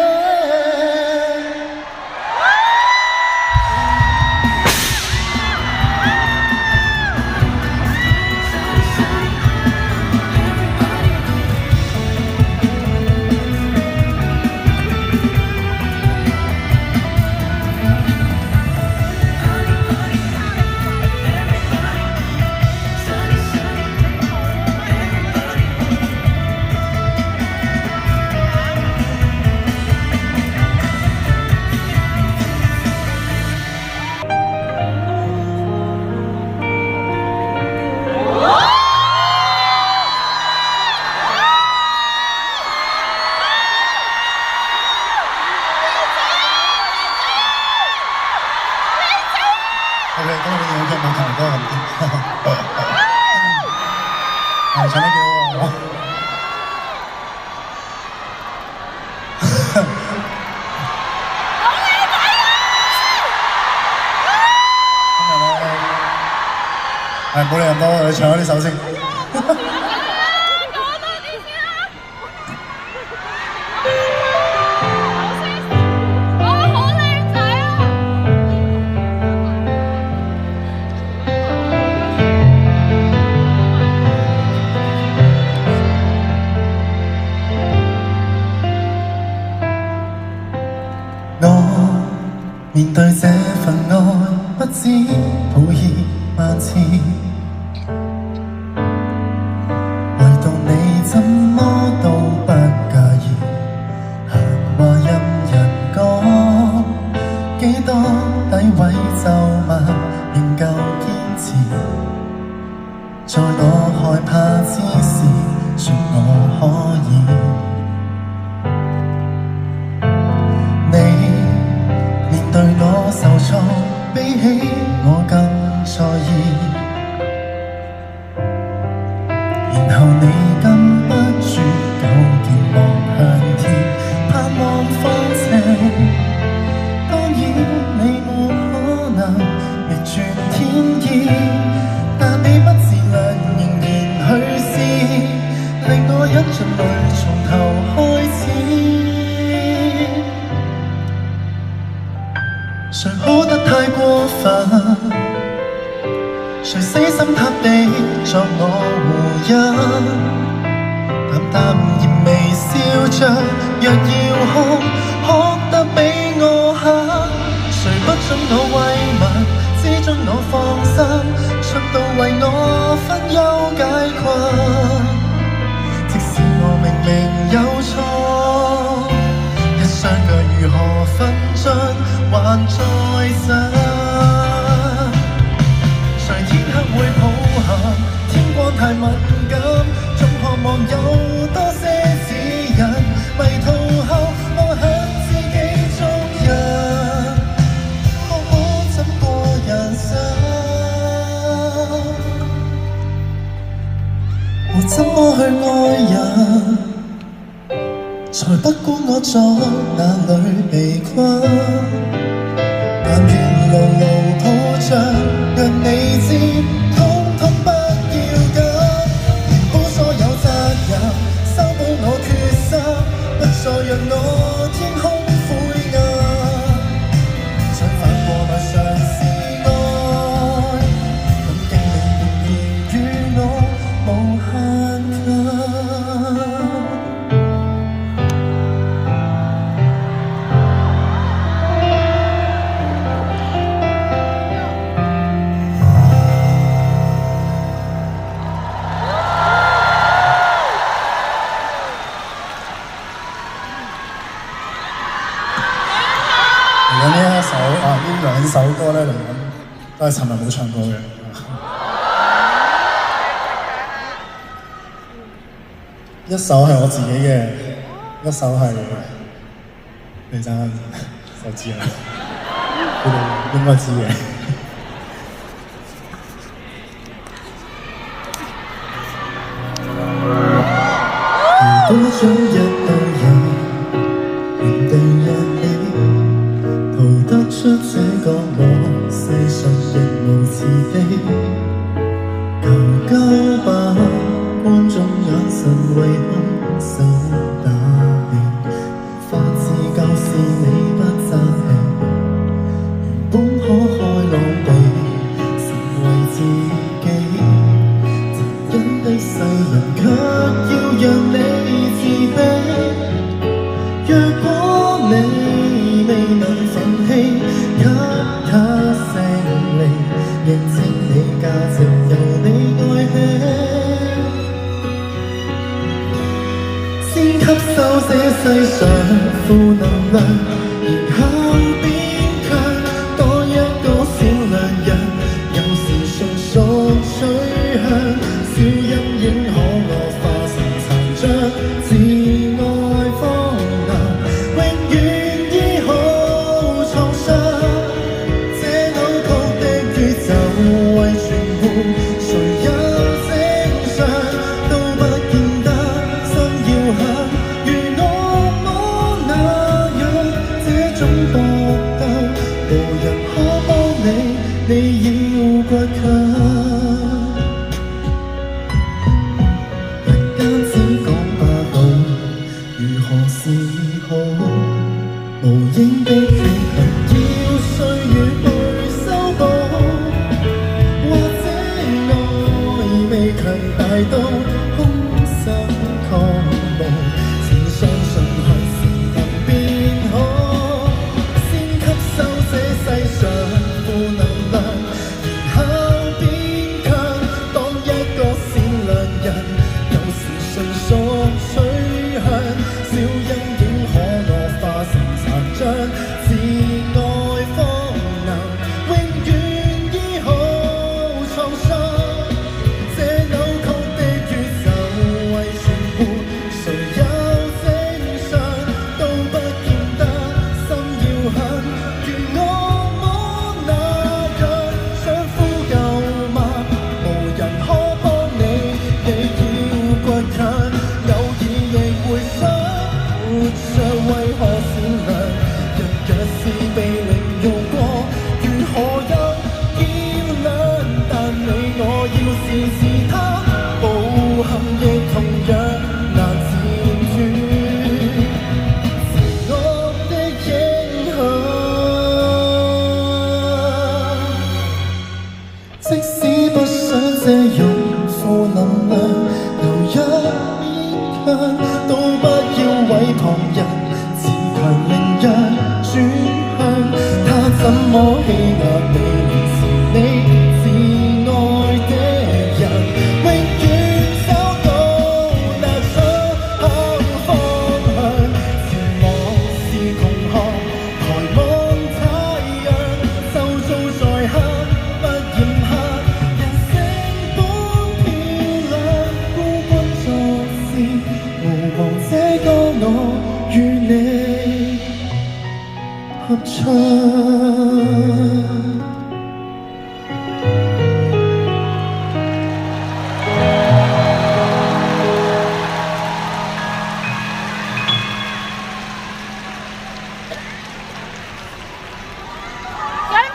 OK， 今日你哋好似冇同歌咁啲，係唱得幾好啊！今日咧係冇理咁多，你唱咗呢首先。我面對這份愛，不知抱歉萬次，唯獨你怎麼都不介意，閒話任人講，幾多詆毀咒罵仍舊堅持，在我害怕之時，說我可以。對我受挫，比起我更在意。然後你禁不住糾結望向天，盼望放晴。當然你沒可能逆轉天意，但你不自量仍然去試，令我忍着淚從頭開始。誰好得太過分？誰死心塌地作我護蔭？淡淡然微笑着，若要哭得比我狠。誰不准我慰問，只准我放心，出到為我分憂解困。即使我明明有錯，一雙腳如何分進？還在想，誰天黑會抱憾？天光太敏感，總渴望有多些指引。迷途後，我向自己做人，可可怎過人生？我怎麼去愛人？才不管我在哪裏被困。但願牢牢抱着，讓你知，通通不要緊。填補所有責任，修補我缺失，不再讓我天空灰暗。想反過來嘗試愛，咁經歷仍然與我無限近。嚟緊呢一首呢兩首歌咧嚟緊都係尋日冇唱過嘅。一首係我自己嘅，一首係你爭就知啦，佢哋應該知嘅。如果早日到人原地若起，逃得出這個我世上亦無辭的，求交吧觀眾眼神為空受這世上負能量，然後變強，多一個善良人，有時純屬取向，小陰影可惡化成殘障，自愛荒謬，永遠醫好創傷。這扭曲的宇宙為全部，誰有正常都不見得心要狠，如惡魔那樣，這種搏鬥無人可幫你，你要倔強。人間只講霸道，如何是好？無影的缺陷要歲月去修補，或者愛未強大到空心抗暴，請相信何時能變好，先吸收這世上負能量，然後變強，當一個善良人，有時純屬取向，小陰影可惡化成殘障，自愛荒謬，永遠醫好創傷。這扭曲的宇宙為全部，誰有正常都不見得心要狠，如惡魔那樣想呼救嗎？無人可幫你，你要倔強，偶爾亦會想活着為何善良？人若是被凌辱過，如何有見亮？但你我要是他，暴行亦同樣難纏斷自惡的影響。即使不想借用負能量，留一勉強，都不要為旁人自強凌弱轉向。他怎麼欺壓你，連是你至愛的人，永遠找到那出口方向。前往是窮巷，抬望太陽，周遭在黑，不嫌黑，人性本漂亮，孤軍作事，無妨這個我與你合唱。姜濤，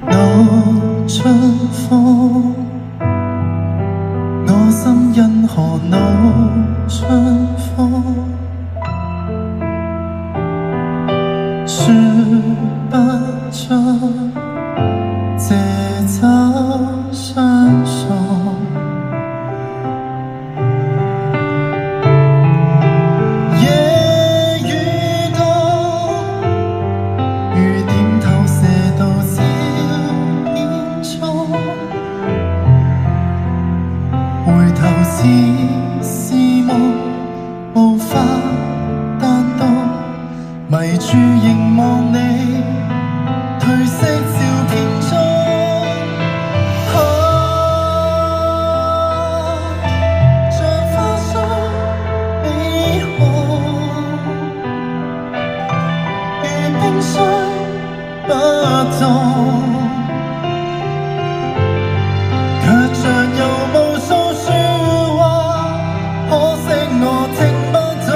那春風，我心因何怒春風？說不出借酒相送，夜雨多，雨點投射到朝煙中，回頭似是夢，無法彈動，迷住凝望你褪色照片中，像花霜悲寒，如冰霜不動，卻像有無數説話，可惜我聽不懂。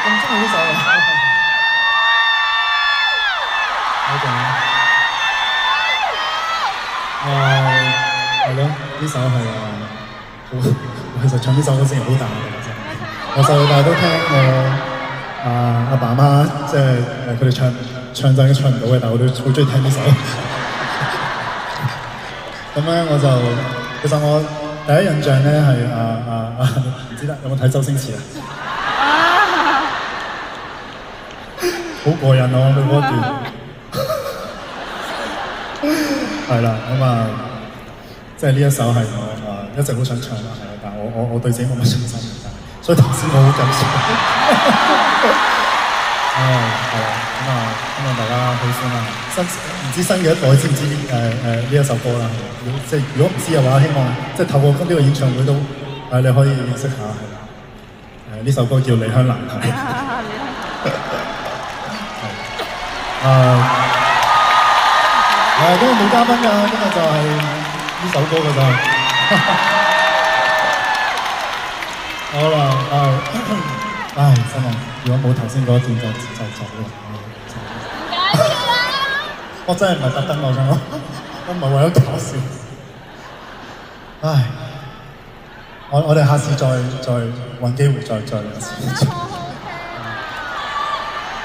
咁中意呢首啊！好勁啊！係咯，呢首係其實唱呢首歌聲好大嘅，真係。我細到大都聽我阿爸媽，即係佢哋唱真嘅唱唔到嘅，但係我都好中意聽呢首。咁咧其實我第一印象咧係唔知得有冇睇周星馳啊？好過癮咯，佢嗰段。係啦，即係呢一首係我一直好想唱啦，係啦，但係我對自己冇乜信心嘅，所以頭先我好緊張。係啦，希望大家喜歡啦。唔知新嘅一代知唔知呢一首歌啦？即係如果唔知嘅話，希望即係透過呢個演唱會都你可以認識下係啦。呢首歌叫《離鄉難題》。今日冇嘉賓㗎，今日就係呢首歌㗎咋。好啦，真係，如果冇頭先嗰段就走啦。我真係唔係特登我想講，我唔係為咗搞笑。我哋下次再揾機會再嚟一次。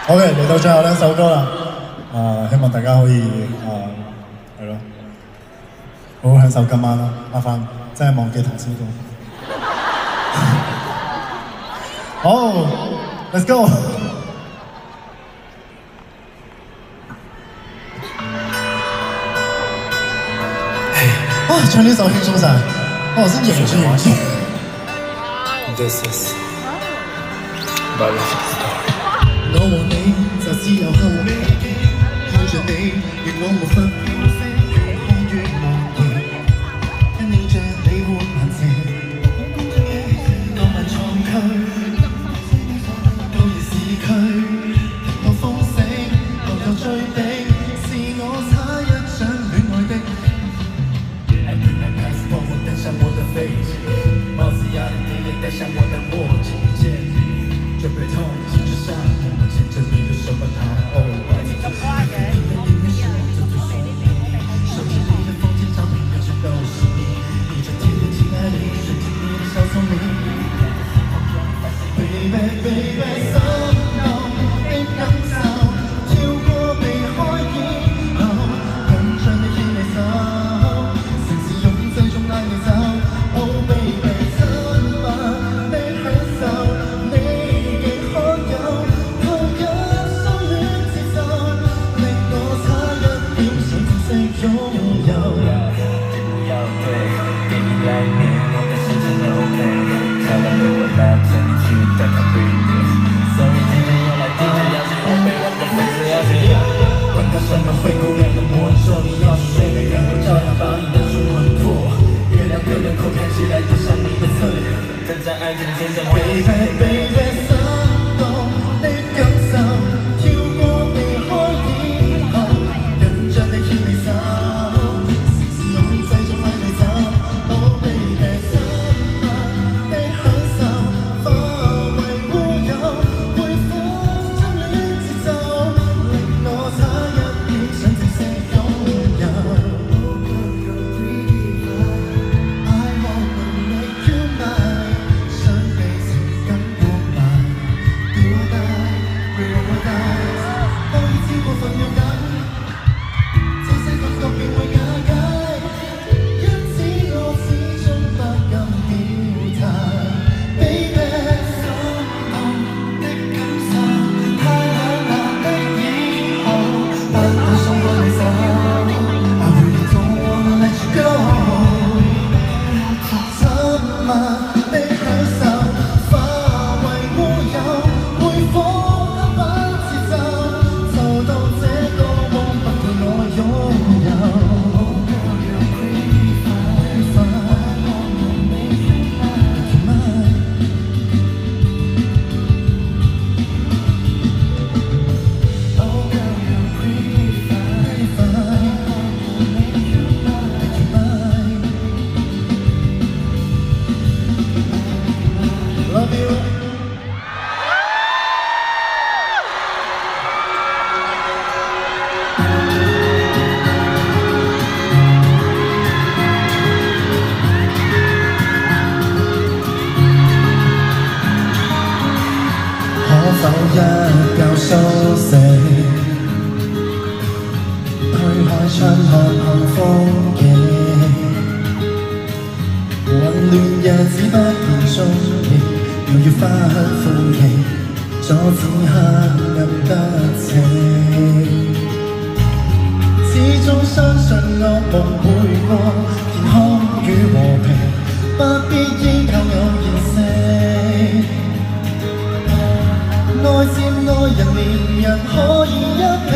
OK，嚟到最後兩首歌啦。希望大家可以係咯，好好享受今晚啦。麻煩真係忘記頭先嗰個。好 ，Let's go。唱呢首輕鬆晒，我先贏住玩先。This is my life story。我和你就只有後尾，看着你，令我無法飄飛，越看越忘記，因你着你活難情，浪漫創區，到熱市區，到風醒，能夠追逼，是我差一張戀愛的。戴上我的飛機，帽子壓低也戴上我的墨鏡，見你準備痛，牽着上我，牽着你的手把它哦，把你的愛拼的裡面是我的最屬於你，手機裡的風景照片一直都是你，你這天天親愛的，瞬間你的小聰明 ，Baby baby， 心動的感受，跳過避開以後，緊張的牽你手。標。可否一覺蘇醒，推開窗看看風景，混亂日子不見蹤影，又要花香歡喜，阻止黑暗得逞。始終相信惡夢會過，健康與和平，不必依靠偶然性。愛佔愛人，連人可以一拼。